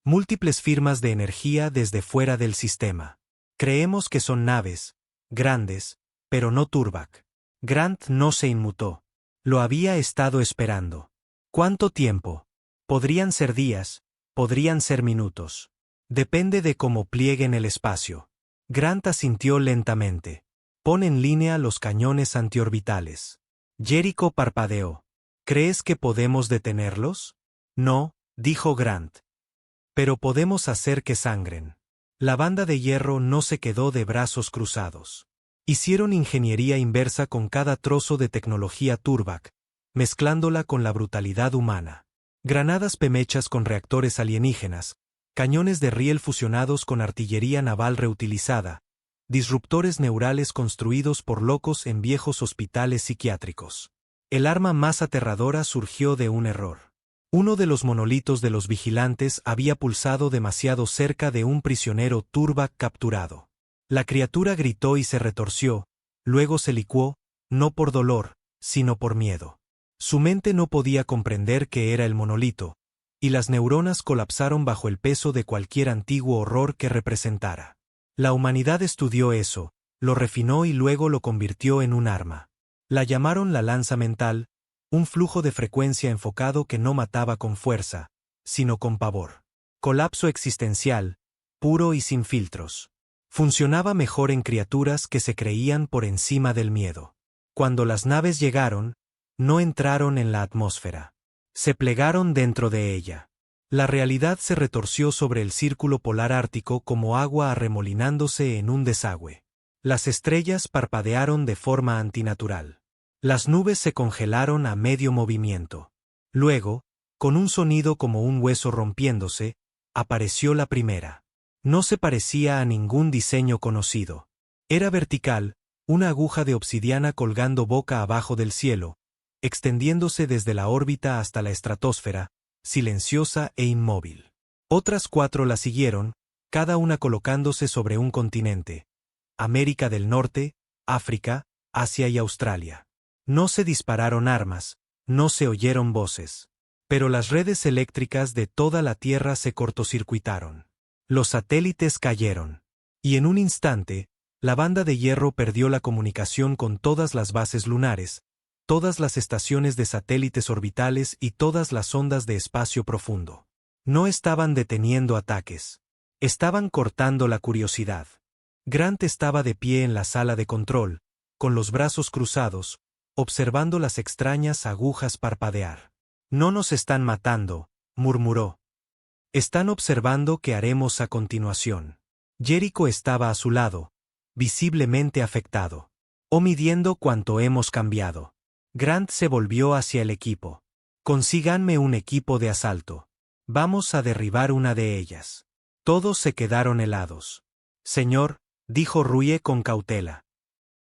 «Múltiples firmas de energía desde fuera del sistema. Creemos que son naves, grandes, pero no Turbac». Grant no se inmutó. Lo había estado esperando. ¿Cuánto tiempo? Podrían ser días, podrían ser minutos. Depende de cómo plieguen el espacio. Grant asintió lentamente. «Pon en línea los cañones antiorbitales». Jericho parpadeó. «¿Crees que podemos detenerlos?». «No», dijo Grant. «Pero podemos hacer que sangren». La banda de hierro no se quedó de brazos cruzados. Hicieron ingeniería inversa con cada trozo de tecnología Turbac, mezclándola con la brutalidad humana. Granadas pemechas con reactores alienígenas, cañones de riel fusionados con artillería naval reutilizada, disruptores neurales construidos por locos en viejos hospitales psiquiátricos. El arma más aterradora surgió de un error. Uno de los monolitos de los vigilantes había pulsado demasiado cerca de un prisionero Turbac capturado. La criatura gritó y se retorció, luego se licuó, no por dolor, sino por miedo. Su mente no podía comprender que era el monolito, y las neuronas colapsaron bajo el peso de cualquier antiguo horror que representara. La humanidad estudió eso, lo refinó y luego lo convirtió en un arma. La llamaron la lanza mental, un flujo de frecuencia enfocado que no mataba con fuerza, sino con pavor. Colapso existencial, puro y sin filtros. Funcionaba mejor en criaturas que se creían por encima del miedo. Cuando las naves llegaron, no entraron en la atmósfera. Se plegaron dentro de ella. La realidad se retorció sobre el círculo polar ártico como agua arremolinándose en un desagüe. Las estrellas parpadearon de forma antinatural. Las nubes se congelaron a medio movimiento. Luego, con un sonido como un hueso rompiéndose, apareció la primera. No se parecía a ningún diseño conocido. Era vertical, una aguja de obsidiana colgando boca abajo del cielo, extendiéndose desde la órbita hasta la estratosfera, silenciosa e inmóvil. Otras 4 la siguieron, cada una colocándose sobre un continente: América del Norte, África, Asia y Australia. No se dispararon armas, no se oyeron voces. Pero las redes eléctricas de toda la Tierra se cortocircuitaron. Los satélites cayeron. Y en un instante, la banda de hierro perdió la comunicación con todas las bases lunares, todas las estaciones de satélites orbitales y todas las ondas de espacio profundo. No estaban deteniendo ataques. Estaban cortando la curiosidad. Grant estaba de pie en la sala de control, con los brazos cruzados, observando las extrañas agujas parpadear. «No nos están matando», murmuró. «Están observando qué haremos a continuación». Jericho estaba a su lado, visiblemente afectado. «O midiendo cuánto hemos cambiado». Grant se volvió hacia el equipo. «Consíganme un equipo de asalto. Vamos a derribar una de ellas». Todos se quedaron helados. «Señor», dijo Rue con cautela.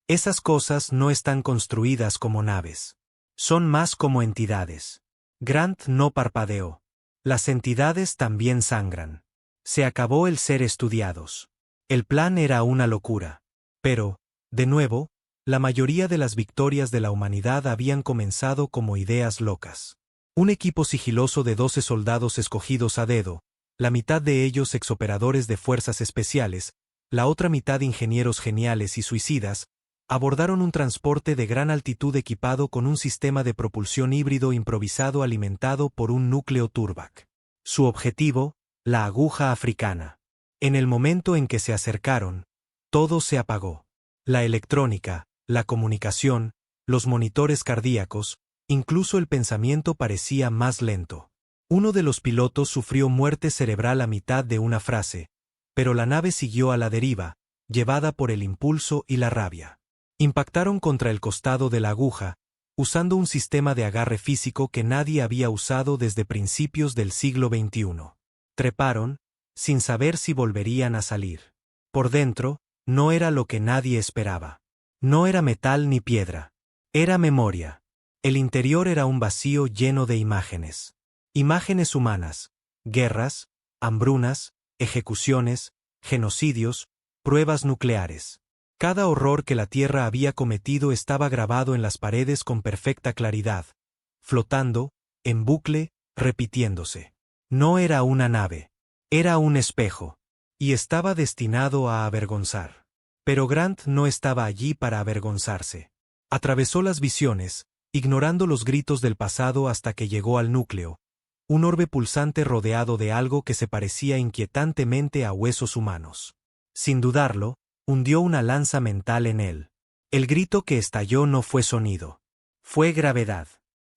«Esas cosas no están construidas como naves. Son más como entidades». Grant no parpadeó. «Las entidades también sangran. Se acabó el ser estudiados». El plan era una locura. Pero, de nuevo, la mayoría de las victorias de la humanidad habían comenzado como ideas locas. Un equipo sigiloso de 12 soldados escogidos a dedo, la mitad de ellos exoperadores de fuerzas especiales, la otra mitad ingenieros geniales y suicidas, abordaron un transporte de gran altitud equipado con un sistema de propulsión híbrido improvisado alimentado por un núcleo Turbac. Su objetivo, la aguja africana. En el momento en que se acercaron, todo se apagó. La electrónica, la comunicación, los monitores cardíacos, incluso el pensamiento parecía más lento. Uno de los pilotos sufrió muerte cerebral a mitad de una frase, pero la nave siguió a la deriva, llevada por el impulso y la rabia. Impactaron contra el costado de la aguja, usando un sistema de agarre físico que nadie había usado desde principios del siglo XXI. Treparon, sin saber si volverían a salir. Por dentro, no era lo que nadie esperaba. No era metal ni piedra. Era memoria. El interior era un vacío lleno de imágenes. Imágenes humanas, guerras, hambrunas, ejecuciones, genocidios, pruebas nucleares. Cada horror que la Tierra había cometido estaba grabado en las paredes con perfecta claridad, flotando, en bucle, repitiéndose. No era una nave. Era un espejo. Y estaba destinado a avergonzar. Pero Grant no estaba allí para avergonzarse. Atravesó las visiones, ignorando los gritos del pasado hasta que llegó al núcleo, un orbe pulsante rodeado de algo que se parecía inquietantemente a huesos humanos. Sin dudarlo, hundió una lanza mental en él. El grito que estalló no fue sonido. Fue gravedad.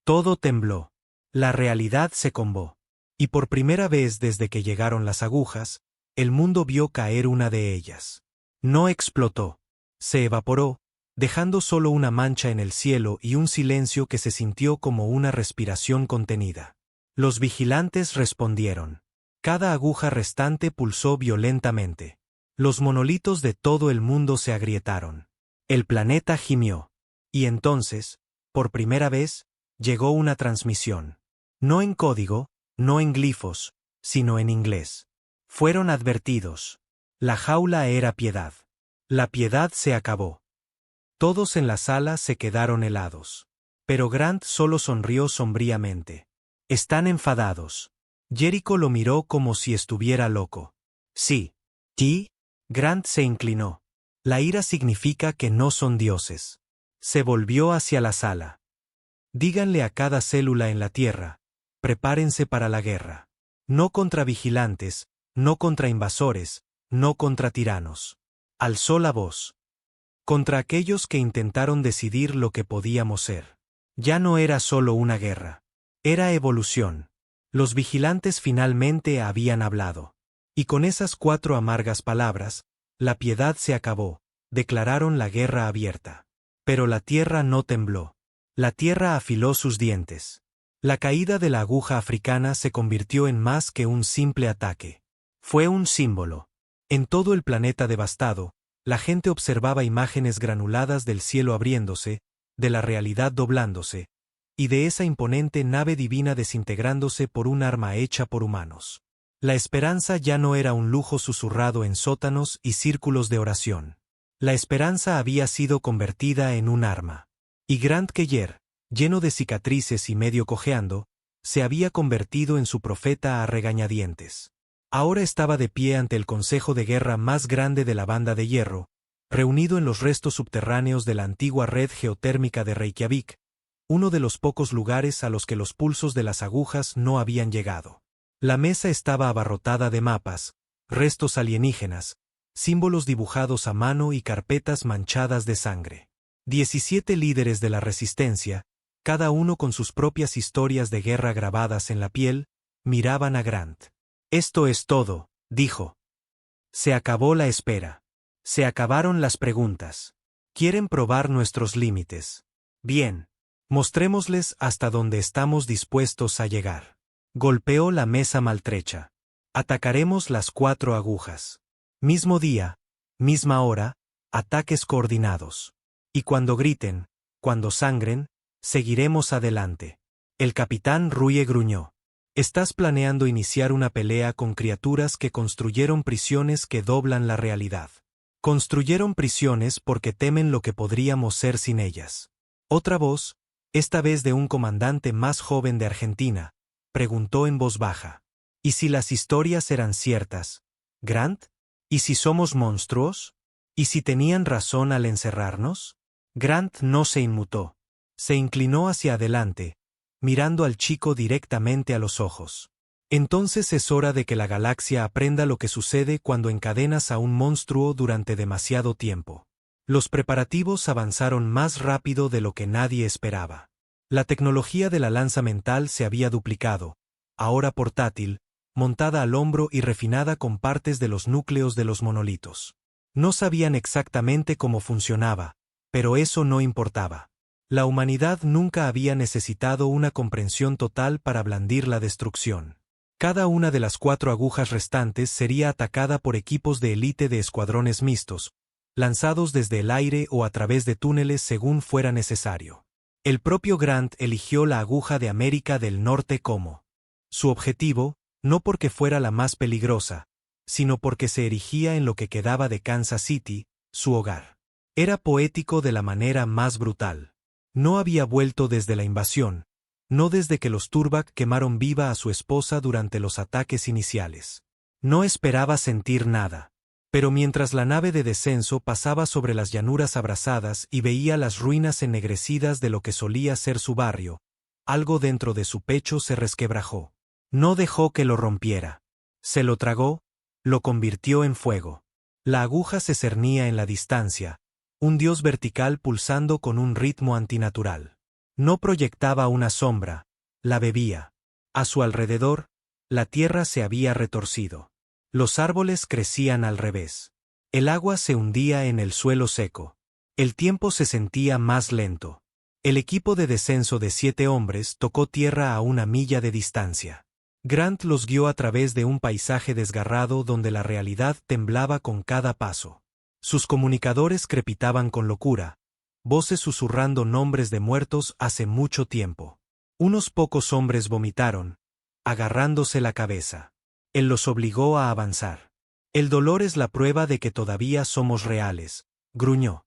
Todo tembló. La realidad se combó. Y por primera vez desde que llegaron las agujas, el mundo vio caer una de ellas. No explotó. Se evaporó, dejando solo una mancha en el cielo y un silencio que se sintió como una respiración contenida. Los vigilantes respondieron. Cada aguja restante pulsó violentamente. Los monolitos de todo el mundo se agrietaron. El planeta gimió. Y entonces, por primera vez, llegó una transmisión. No en código, no en glifos, sino en inglés. Fueron advertidos. La jaula era piedad. La piedad se acabó. Todos en la sala se quedaron helados. Pero Grant solo sonrió sombríamente. Están enfadados. Jericho lo miró como si estuviera loco. Sí. ¿Ti? Grant se inclinó. La ira significa que no son dioses. Se volvió hacia la sala. Díganle a cada célula en la Tierra, prepárense para la guerra. No contra vigilantes, no contra invasores, no contra tiranos. Alzó la voz. Contra aquellos que intentaron decidir lo que podíamos ser. Ya no era solo una guerra. Era evolución. Los vigilantes finalmente habían hablado. Y con esas 4 amargas palabras, la piedad se acabó, declararon la guerra abierta. Pero la tierra no tembló. La tierra afiló sus dientes. La caída de la aguja africana se convirtió en más que un simple ataque. Fue un símbolo. En todo el planeta devastado, la gente observaba imágenes granuladas del cielo abriéndose, de la realidad doblándose, y de esa imponente nave divina desintegrándose por un arma hecha por humanos. La esperanza ya no era un lujo susurrado en sótanos y círculos de oración. La esperanza había sido convertida en un arma. Y Grant Keller, lleno de cicatrices y medio cojeando, se había convertido en su profeta a regañadientes. Ahora estaba de pie ante el consejo de guerra más grande de la Banda de Hierro, reunido en los restos subterráneos de la antigua red geotérmica de Reykjavik, uno de los pocos lugares a los que los pulsos de las agujas no habían llegado. La mesa estaba abarrotada de mapas, restos alienígenas, símbolos dibujados a mano y carpetas manchadas de sangre. 17 líderes de la resistencia, cada uno con sus propias historias de guerra grabadas en la piel, miraban a Grant. Esto es todo, dijo. Se acabó la espera. Se acabaron las preguntas. Quieren probar nuestros límites. Bien. Mostrémosles hasta dónde estamos dispuestos a llegar. Golpeó la mesa maltrecha. Atacaremos las 4 agujas. Mismo día, misma hora, ataques coordinados. Y cuando griten, cuando sangren, seguiremos adelante. El capitán Ruye gruñó. Estás planeando iniciar una pelea con criaturas que construyeron prisiones que doblan la realidad. Construyeron prisiones porque temen lo que podríamos ser sin ellas. Otra voz, esta vez de un comandante más joven de Argentina, preguntó en voz baja. ¿Y si las historias eran ciertas, Grant? ¿Y si somos monstruos? ¿Y si tenían razón al encerrarnos? Grant no se inmutó. Se inclinó hacia adelante, mirando al chico directamente a los ojos. Entonces es hora de que la galaxia aprenda lo que sucede cuando encadenas a un monstruo durante demasiado tiempo. Los preparativos avanzaron más rápido de lo que nadie esperaba. La tecnología de la lanza mental se había duplicado, ahora portátil, montada al hombro y refinada con partes de los núcleos de los monolitos. No sabían exactamente cómo funcionaba, pero eso no importaba. La humanidad nunca había necesitado una comprensión total para blandir la destrucción. Cada una de las 4 agujas restantes sería atacada por equipos de élite de escuadrones mixtos, lanzados desde el aire o a través de túneles según fuera necesario. El propio Grant eligió la aguja de América del Norte como su objetivo, no porque fuera la más peligrosa, sino porque se erigía en lo que quedaba de Kansas City, su hogar. Era poético de la manera más brutal. No había vuelto desde la invasión, no desde que los Turbak quemaron viva a su esposa durante los ataques iniciales. No esperaba sentir nada. Pero mientras la nave de descenso pasaba sobre las llanuras abrasadas y veía las ruinas ennegrecidas de lo que solía ser su barrio, algo dentro de su pecho se resquebrajó. No dejó que lo rompiera. Se lo tragó, lo convirtió en fuego. La aguja se cernía en la distancia, un dios vertical pulsando con un ritmo antinatural. No proyectaba una sombra, la bebía. A su alrededor, la tierra se había retorcido. Los árboles crecían al revés. El agua se hundía en el suelo seco. El tiempo se sentía más lento. El equipo de descenso de 7 hombres tocó tierra a una milla de distancia. Grant los guió a través de un paisaje desgarrado donde la realidad temblaba con cada paso. Sus comunicadores crepitaban con locura, voces susurrando nombres de muertos hace mucho tiempo. Unos pocos hombres vomitaron, agarrándose la cabeza. Él los obligó a avanzar. El dolor es la prueba de que todavía somos reales, gruñó.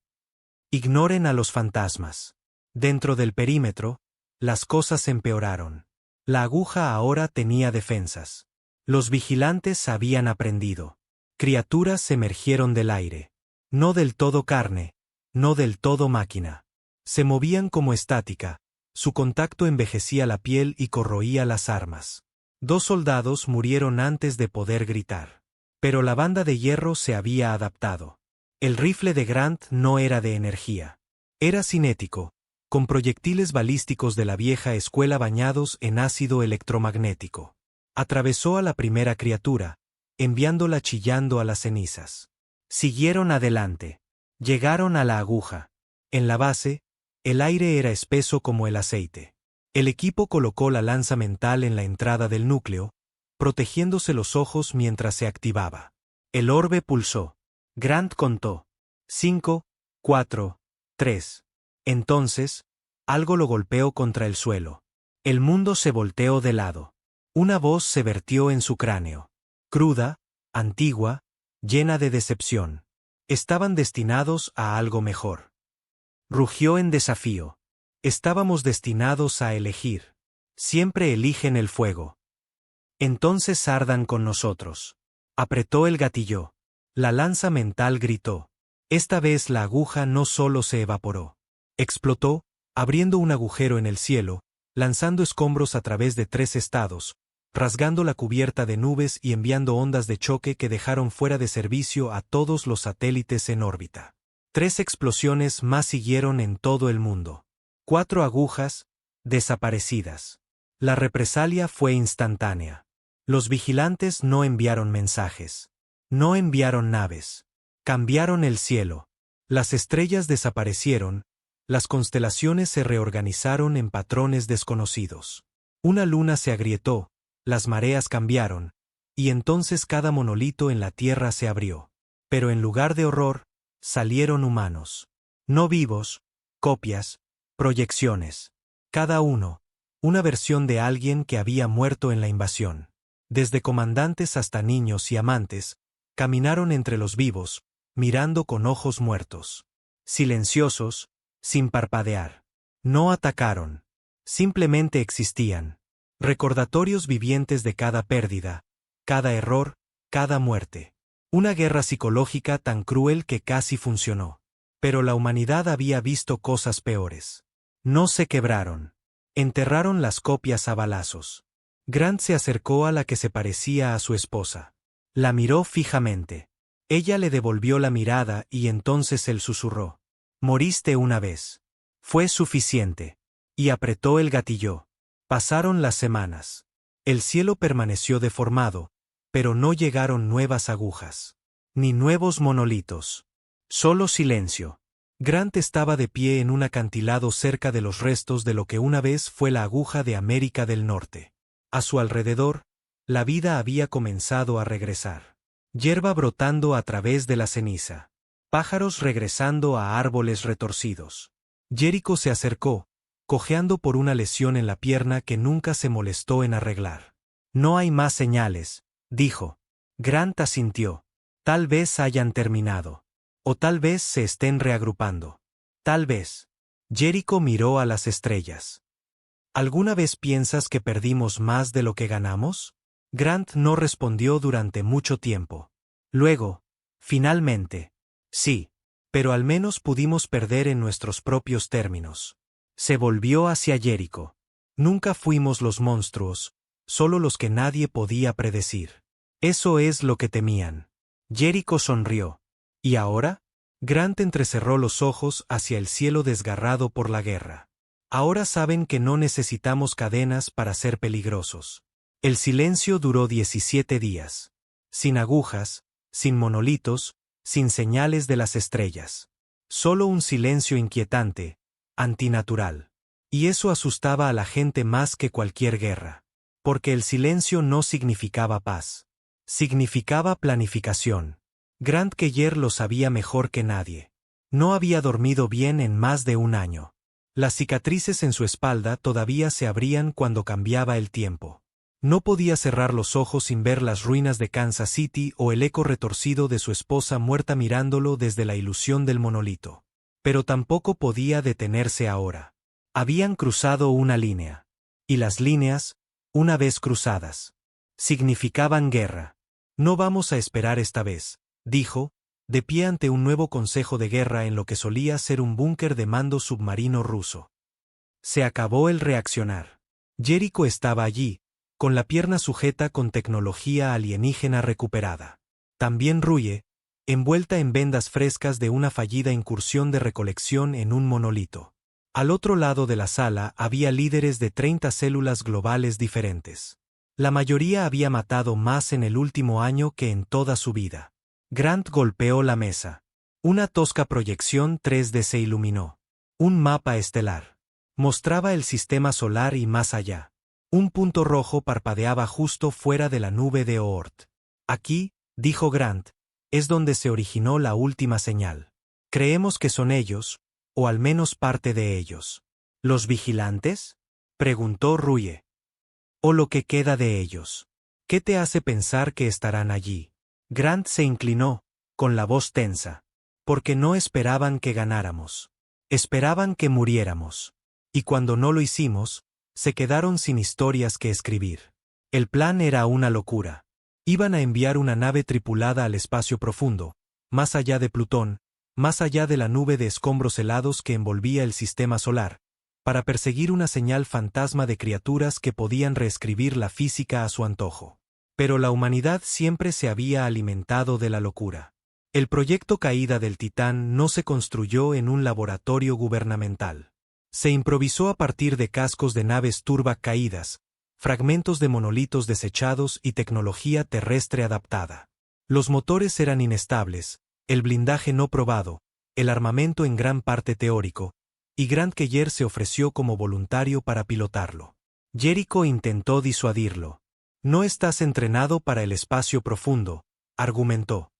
Ignoren a los fantasmas. Dentro del perímetro, las cosas empeoraron. La aguja ahora tenía defensas. Los vigilantes habían aprendido. Criaturas emergieron del aire. No del todo carne, no del todo máquina. Se movían como estática, su contacto envejecía la piel y corroía las armas. 2 soldados murieron antes de poder gritar. Pero la banda de hierro se había adaptado. El rifle de Grant no era de energía. Era cinético, con proyectiles balísticos de la vieja escuela bañados en ácido electromagnético. Atravesó a la primera criatura, enviándola chillando a las cenizas. Siguieron adelante. Llegaron a la aguja. En la base, el aire era espeso como el aceite. El equipo colocó la lanza mental en la entrada del núcleo, protegiéndose los ojos mientras se activaba. El orbe pulsó. Grant contó. 5, 4, 3. Entonces, algo lo golpeó contra el suelo. El mundo se volteó de lado. Una voz se vertió en su cráneo. Cruda, antigua, llena de decepción. Estaban destinados a algo mejor. Rugió en desafío. Estábamos destinados a elegir. Siempre eligen el fuego. Entonces ardan con nosotros. Apretó el gatillo. La lanza mental gritó. Esta vez la aguja no solo se evaporó. Explotó, abriendo un agujero en el cielo, lanzando escombros a través de 3 estados, rasgando la cubierta de nubes y enviando ondas de choque que dejaron fuera de servicio a todos los satélites en órbita. 3 explosiones más siguieron en todo el mundo. 4 agujas, desaparecidas. La represalia fue instantánea. Los vigilantes no enviaron mensajes. No enviaron naves. Cambiaron el cielo. Las estrellas desaparecieron. Las constelaciones se reorganizaron en patrones desconocidos. Una luna se agrietó, las mareas cambiaron, y entonces cada monolito en la tierra se abrió. Pero en lugar de horror, salieron humanos. No vivos, copias, proyecciones. Cada uno, una versión de alguien que había muerto en la invasión. Desde comandantes hasta niños y amantes, caminaron entre los vivos, mirando con ojos muertos. Silenciosos, sin parpadear. No atacaron. Simplemente existían. Recordatorios vivientes de cada pérdida, cada error, cada muerte. Una guerra psicológica tan cruel que casi funcionó. Pero la humanidad había visto cosas peores. No se quebraron. Enterraron las copias a balazos. Grant se acercó a la que se parecía a su esposa. La miró fijamente. Ella le devolvió la mirada y entonces él susurró. Moriste una vez. Fue suficiente. Y apretó el gatillo. Pasaron las semanas. El cielo permaneció deformado, pero no llegaron nuevas agujas. Ni nuevos monolitos. Solo silencio. Grant estaba de pie en un acantilado cerca de los restos de lo que una vez fue la aguja de América del Norte. A su alrededor, la vida había comenzado a regresar. Hierba brotando a través de la ceniza. Pájaros regresando a árboles retorcidos. Jericho se acercó, cojeando por una lesión en la pierna que nunca se molestó en arreglar. No hay más señales, dijo. Grant asintió. Tal vez hayan terminado. O tal vez se estén reagrupando. Tal vez. Jericho miró a las estrellas. ¿Alguna vez piensas que perdimos más de lo que ganamos? Grant no respondió durante mucho tiempo. Luego, finalmente, sí, pero al menos pudimos perder en nuestros propios términos. Se volvió hacia Jericho. Nunca fuimos los monstruos, solo los que nadie podía predecir. Eso es lo que temían. Jericho sonrió. ¿Y ahora? Grant entrecerró los ojos hacia el cielo desgarrado por la guerra. Ahora saben que no necesitamos cadenas para ser peligrosos. El silencio duró 17 días. sin agujas, sin monolitos, sin señales de las estrellas. Solo un silencio inquietante, antinatural. Y eso asustaba a la gente más que cualquier guerra. Porque el silencio no significaba paz. Significaba planificación. Grant Keller lo sabía mejor que nadie. No había dormido bien en más de un año. Las cicatrices en su espalda todavía se abrían cuando cambiaba el tiempo. No podía cerrar los ojos sin ver las ruinas de Kansas City o el eco retorcido de su esposa muerta mirándolo desde la ilusión del monolito. Pero tampoco podía detenerse ahora. Habían cruzado una línea. Y las líneas, una vez cruzadas, significaban guerra. No vamos a esperar esta vez, dijo, de pie ante un nuevo consejo de guerra en lo que solía ser un búnker de mando submarino ruso. Se acabó el reaccionar. Jericho estaba allí, con la pierna sujeta con tecnología alienígena recuperada. También Ruye, envuelta en vendas frescas de una fallida incursión de recolección en un monolito. Al otro lado de la sala había líderes de 30 células globales diferentes. La mayoría había matado más en el último año que en toda su vida. Grant golpeó la mesa. Una tosca proyección 3D se iluminó. Un mapa estelar. Mostraba el sistema solar y más allá. Un punto rojo parpadeaba justo fuera de la nube de Oort. Aquí, dijo Grant, es donde se originó la última señal. Creemos que son ellos, o al menos parte de ellos. ¿Los vigilantes?, preguntó Ruye. O lo que queda de ellos. ¿Qué te hace pensar que estarán allí? Grant se inclinó, con la voz tensa. Porque no esperaban que ganáramos. Esperaban que muriéramos. Y cuando no lo hicimos, se quedaron sin historias que escribir. El plan era una locura. Iban a enviar una nave tripulada al espacio profundo, más allá de Plutón, más allá de la nube de escombros helados que envolvía el sistema solar, para perseguir una señal fantasma de criaturas que podían reescribir la física a su antojo. Pero la humanidad siempre se había alimentado de la locura. El proyecto Caída del Titán no se construyó en un laboratorio gubernamental. Se improvisó a partir de cascos de naves Turbac caídas, fragmentos de monolitos desechados y tecnología terrestre adaptada. Los motores eran inestables, el blindaje no probado, el armamento en gran parte teórico, y Grant Keller se ofreció como voluntario para pilotarlo. Jericho intentó disuadirlo. No estás entrenado para el espacio profundo, argumentó.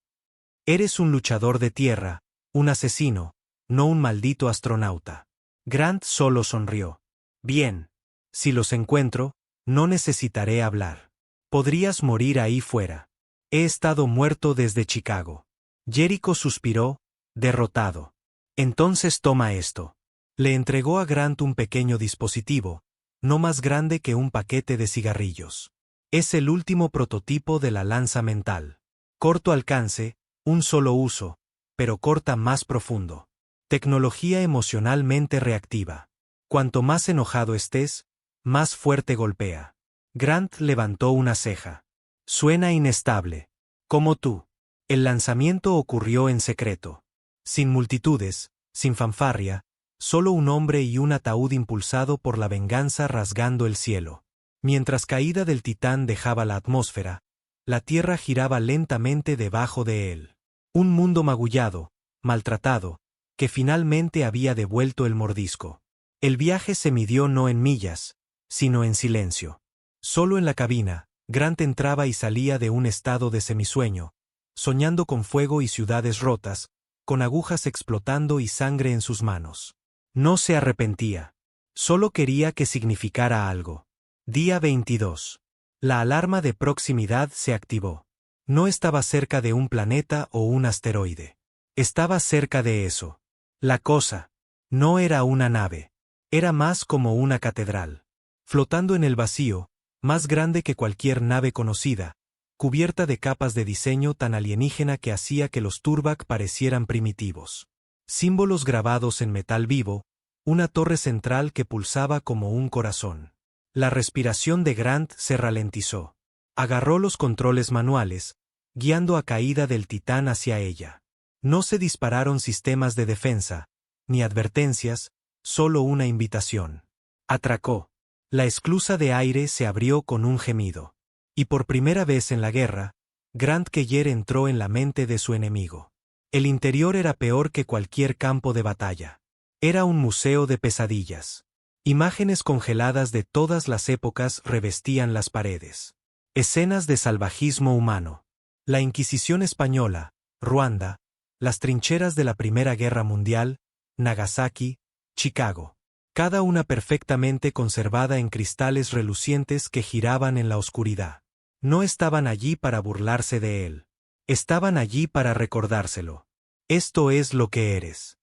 Eres un luchador de tierra, un asesino, no un maldito astronauta. Grant solo sonrió. Bien. Si los encuentro, no necesitaré hablar. Podrías morir ahí fuera. He estado muerto desde Chicago. Jericho suspiró, derrotado. Entonces toma esto. Le entregó a Grant un pequeño dispositivo, no más grande que un paquete de cigarrillos. Es el último prototipo de la lanza mental. Corto alcance, un solo uso, pero corta más profundo. Tecnología emocionalmente reactiva. Cuanto más enojado estés, más fuerte golpea. Grant levantó una ceja. Suena inestable. Como tú. El lanzamiento ocurrió en secreto. Sin multitudes, sin fanfarria, solo un hombre y un ataúd impulsado por la venganza rasgando el cielo. Mientras Caída del Titán dejaba la atmósfera, la Tierra giraba lentamente debajo de él. Un mundo magullado, maltratado, que finalmente había devuelto el mordisco. El viaje se midió no en millas, sino en silencio. Solo en la cabina, Grant entraba y salía de un estado de semisueño, soñando con fuego y ciudades rotas, con agujas explotando y sangre en sus manos. No se arrepentía. Solo quería que significara algo. Día 22. La alarma de proximidad se activó. No estaba cerca de un planeta o un asteroide. Estaba cerca de eso. La cosa. No era una nave. Era más como una catedral. Flotando en el vacío, más grande que cualquier nave conocida, cubierta de capas de diseño tan alienígena que hacía que los Turbac parecieran primitivos. Símbolos grabados en metal vivo, una torre central que pulsaba como un corazón. La respiración de Grant se ralentizó. Agarró los controles manuales, guiando a Caída del Titán hacia ella. No se dispararon sistemas de defensa, ni advertencias, solo una invitación. Atracó. La esclusa de aire se abrió con un gemido. Y por primera vez en la guerra, Grant Keller entró en la mente de su enemigo. El interior era peor que cualquier campo de batalla. Era un museo de pesadillas. Imágenes congeladas de todas las épocas revestían las paredes. Escenas de salvajismo humano. La Inquisición española, Ruanda, las trincheras de la Primera Guerra Mundial, Nagasaki, Chicago. Cada una perfectamente conservada en cristales relucientes que giraban en la oscuridad. No estaban allí para burlarse de él. Estaban allí para recordárselo. Esto es lo que eres.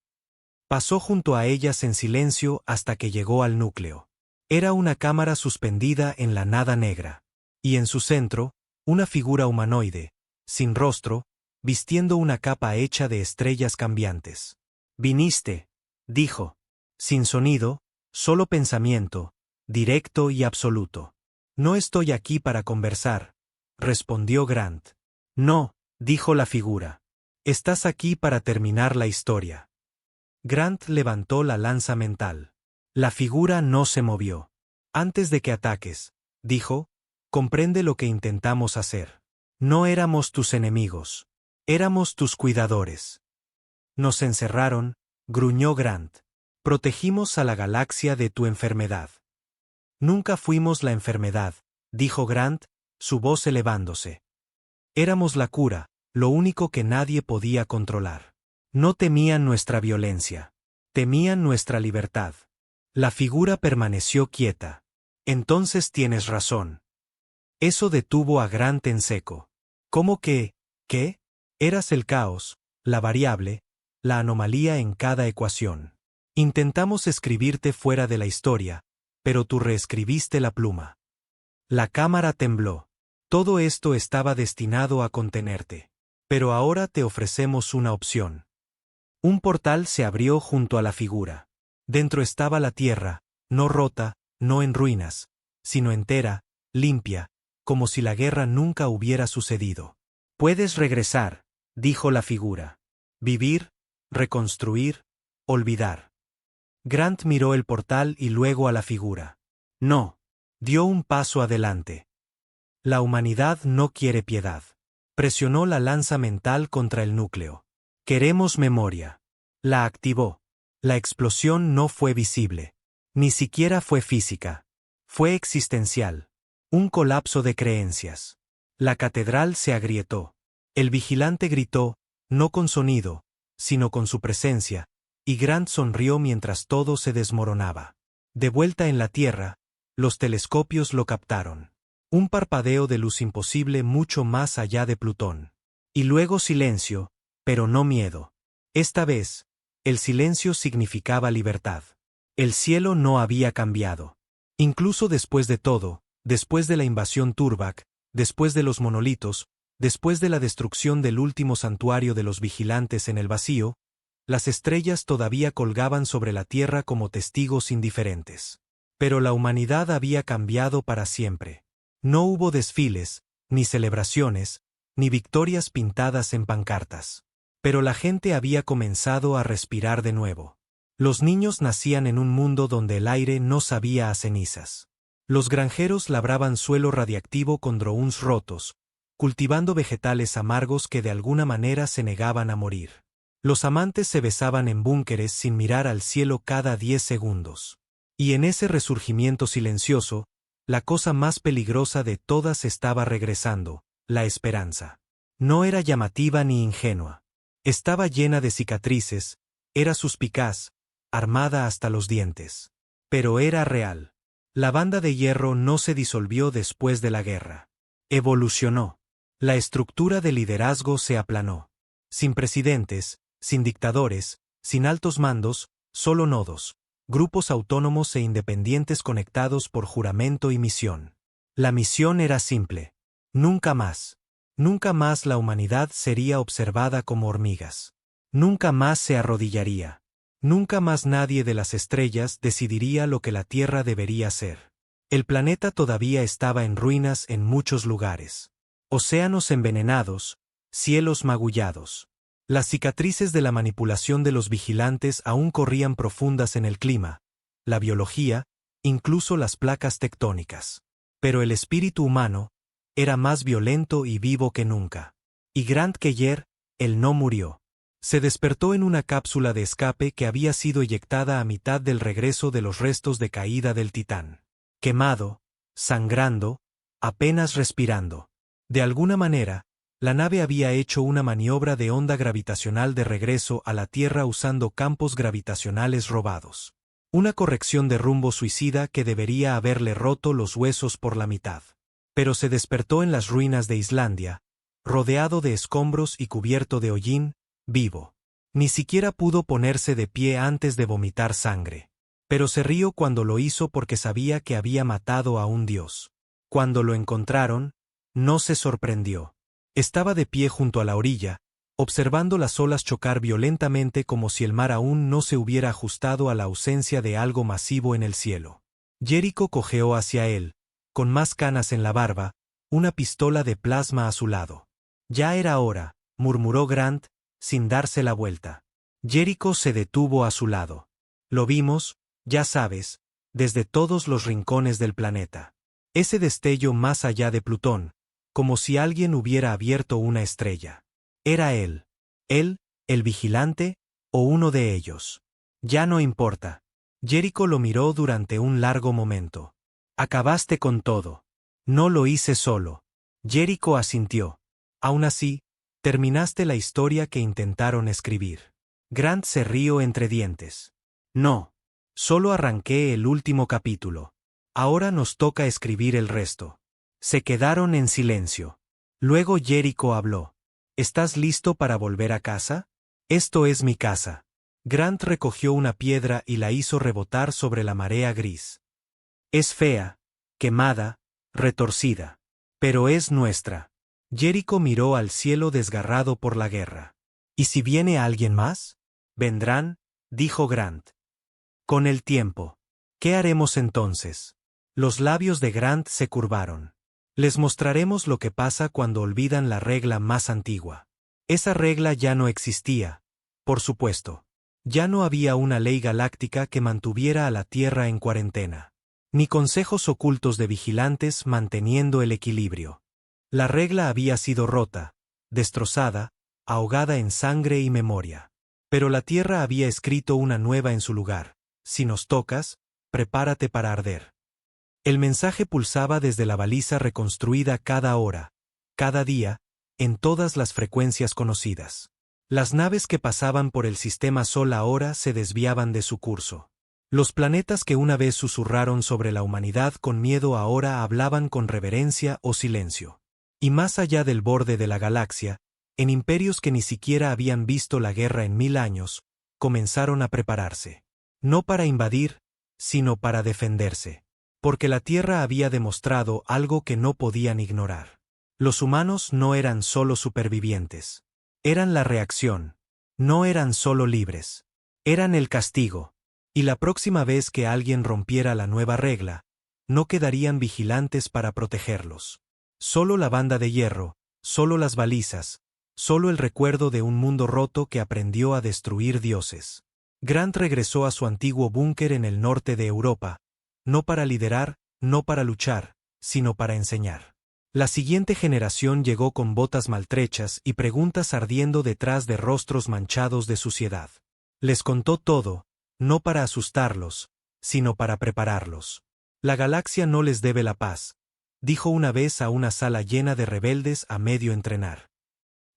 Pasó junto a ellas en silencio hasta que llegó al núcleo. Era una cámara suspendida en la nada negra. Y en su centro, una figura humanoide, sin rostro, vistiendo una capa hecha de estrellas cambiantes. «Viniste», dijo. Sin sonido, solo pensamiento, directo y absoluto. «No estoy aquí para conversar», respondió Grant. «No», dijo la figura. «Estás aquí para terminar la historia». Grant levantó la lanza mental. La figura no se movió. «Antes de que ataques», dijo, «comprende lo que intentamos hacer. No éramos tus enemigos. Éramos tus cuidadores». «Nos encerraron», gruñó Grant. «Protegimos a la galaxia de tu enfermedad». «Nunca fuimos la enfermedad», dijo Grant, su voz elevándose. «Éramos la cura, lo único que nadie podía controlar. No temían nuestra violencia. Temían nuestra libertad». La figura permaneció quieta. «Entonces tienes razón». Eso detuvo a Grant en seco. «¿Cómo que? ¿Qué?» Eras el caos, la variable, la anomalía en cada ecuación. Intentamos escribirte fuera de la historia, pero tú reescribiste la pluma. La cámara tembló. Todo esto estaba destinado a contenerte. Pero ahora te ofrecemos una opción. Un portal se abrió junto a la figura. Dentro estaba la tierra, no rota, no en ruinas, sino entera, limpia, como si la guerra nunca hubiera sucedido. «Puedes regresar», dijo la figura. «Vivir, reconstruir, olvidar». Grant miró el portal y luego a la figura. «No». Dio un paso adelante. «La humanidad no quiere piedad». Presionó la lanza mental contra el núcleo. «Queremos memoria». La activó. La explosión no fue visible. Ni siquiera fue física. Fue existencial. Un colapso de creencias. La catedral se agrietó. El vigilante gritó, no con sonido, sino con su presencia, y Grant sonrió mientras todo se desmoronaba. De vuelta en la Tierra, los telescopios lo captaron. Un parpadeo de luz imposible mucho más allá de Plutón. Y luego silencio, pero no miedo. Esta vez, el silencio significaba libertad. El cielo no había cambiado. Incluso después de todo, después de la invasión Turbac, después de los monolitos, después de la destrucción del último santuario de los vigilantes en el vacío, las estrellas todavía colgaban sobre la Tierra como testigos indiferentes. Pero la humanidad había cambiado para siempre. No hubo desfiles, ni celebraciones, ni victorias pintadas en pancartas. Pero la gente había comenzado a respirar de nuevo. Los niños nacían en un mundo donde el aire no sabía a cenizas. Los granjeros labraban suelo radiactivo con drones rotos, cultivando vegetales amargos que de alguna manera se negaban a morir. Los amantes se besaban en búnkeres sin mirar al cielo cada 10 segundos. Y en ese resurgimiento silencioso, la cosa más peligrosa de todas estaba regresando, la esperanza. No era llamativa ni ingenua. Estaba llena de cicatrices, era suspicaz, armada hasta los dientes. Pero era real. La banda de hierro no se disolvió después de la guerra. Evolucionó. La estructura de liderazgo se aplanó. Sin presidentes, sin dictadores, sin altos mandos, solo nodos. Grupos autónomos e independientes conectados por juramento y misión. La misión era simple. Nunca más. Nunca más la humanidad sería observada como hormigas. Nunca más se arrodillaría. Nunca más nadie de las estrellas decidiría lo que la Tierra debería ser. El planeta todavía estaba en ruinas en muchos lugares. Océanos envenenados, cielos magullados. Las cicatrices de la manipulación de los vigilantes aún corrían profundas en el clima, la biología, incluso las placas tectónicas. Pero el espíritu humano, era más violento y vivo que nunca. Y Grant Keller, él no murió. Se despertó en una cápsula de escape que había sido eyectada a mitad del regreso de los restos de caída del Titán. Quemado, sangrando, apenas respirando. De alguna manera, la nave había hecho una maniobra de onda gravitacional de regreso a la Tierra usando campos gravitacionales robados. Una corrección de rumbo suicida que debería haberle roto los huesos por la mitad. Pero se despertó en las ruinas de Islandia, rodeado de escombros y cubierto de hollín, vivo. Ni siquiera pudo ponerse de pie antes de vomitar sangre. Pero se rió cuando lo hizo porque sabía que había matado a un dios. Cuando lo encontraron, no se sorprendió. Estaba de pie junto a la orilla, observando las olas chocar violentamente como si el mar aún no se hubiera ajustado a la ausencia de algo masivo en el cielo. Jericho cojeó hacia él, con más canas en la barba, una pistola de plasma a su lado. Ya era hora, murmuró Grant, sin darse la vuelta. Jericho se detuvo a su lado. Lo vimos, ya sabes, desde todos los rincones del planeta. Ese destello más allá de Plutón, como si alguien hubiera abierto una estrella. Era él, el vigilante, o uno de ellos. Ya no importa. Jericho lo miró durante un largo momento. Acabaste con todo. No lo hice solo. Jericho asintió. Aún así, terminaste la historia que intentaron escribir. Grant se rió entre dientes. No. Solo arranqué el último capítulo. Ahora nos toca escribir el resto. Se quedaron en silencio. Luego Jericho habló. ¿Estás listo para volver a casa? Esto es mi casa. Grant recogió una piedra y la hizo rebotar sobre la marea gris. Es fea, quemada, retorcida. Pero es nuestra. Jericho miró al cielo desgarrado por la guerra. ¿Y si viene alguien más? Vendrán, dijo Grant. Con el tiempo. ¿Qué haremos entonces? Los labios de Grant se curvaron. Les mostraremos lo que pasa cuando olvidan la regla más antigua. Esa regla ya no existía, por supuesto. Ya no había una ley galáctica que mantuviera a la Tierra en cuarentena. Ni consejos ocultos de vigilantes manteniendo el equilibrio. La regla había sido rota, destrozada, ahogada en sangre y memoria. Pero la Tierra había escrito una nueva en su lugar. Si nos tocas, prepárate para arder. El mensaje pulsaba desde la baliza reconstruida cada hora, cada día, en todas las frecuencias conocidas. Las naves que pasaban por el sistema Sol ahora se desviaban de su curso. Los planetas que una vez susurraron sobre la humanidad con miedo ahora hablaban con reverencia o silencio. Y más allá del borde de la galaxia, en imperios que ni siquiera habían visto la guerra en 1000 años, comenzaron a prepararse. No para invadir, sino para defenderse. Porque la Tierra había demostrado algo que no podían ignorar. Los humanos no eran solo supervivientes. Eran la reacción. No eran solo libres. Eran el castigo. Y la próxima vez que alguien rompiera la nueva regla, no quedarían vigilantes para protegerlos. Solo la banda de hierro, solo las balizas, solo el recuerdo de un mundo roto que aprendió a destruir dioses. Grant regresó a su antiguo búnker en el norte de Europa, no para liderar, no para luchar, sino para enseñar. La siguiente generación llegó con botas maltrechas y preguntas ardiendo detrás de rostros manchados de suciedad. Les contó todo, no para asustarlos, sino para prepararlos. La galaxia no les debe la paz, dijo una vez a una sala llena de rebeldes a medio entrenar.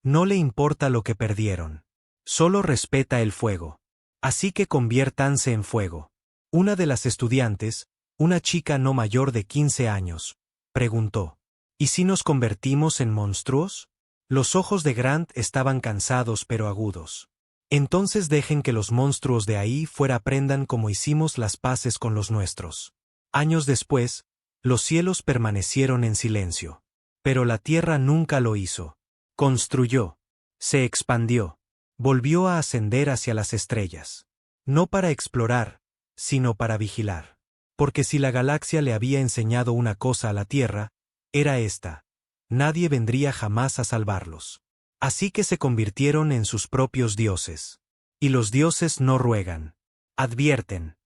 No le importa lo que perdieron. Solo respeta el fuego. Así que conviértanse en fuego. Una de las estudiantes, una chica no mayor de 15 años, preguntó. ¿Y si nos convertimos en monstruos? Los ojos de Grant estaban cansados pero agudos. Entonces dejen que los monstruos de ahí fuera aprendan cómo hicimos las paces con los nuestros. Años después, los cielos permanecieron en silencio. Pero la tierra nunca lo hizo. Construyó. Se expandió. Volvió a ascender hacia las estrellas. No para explorar, sino para vigilar. Porque si la galaxia le había enseñado una cosa a la Tierra, era esta. Nadie vendría jamás a salvarlos. Así que se convirtieron en sus propios dioses. Y los dioses no ruegan. Advierten.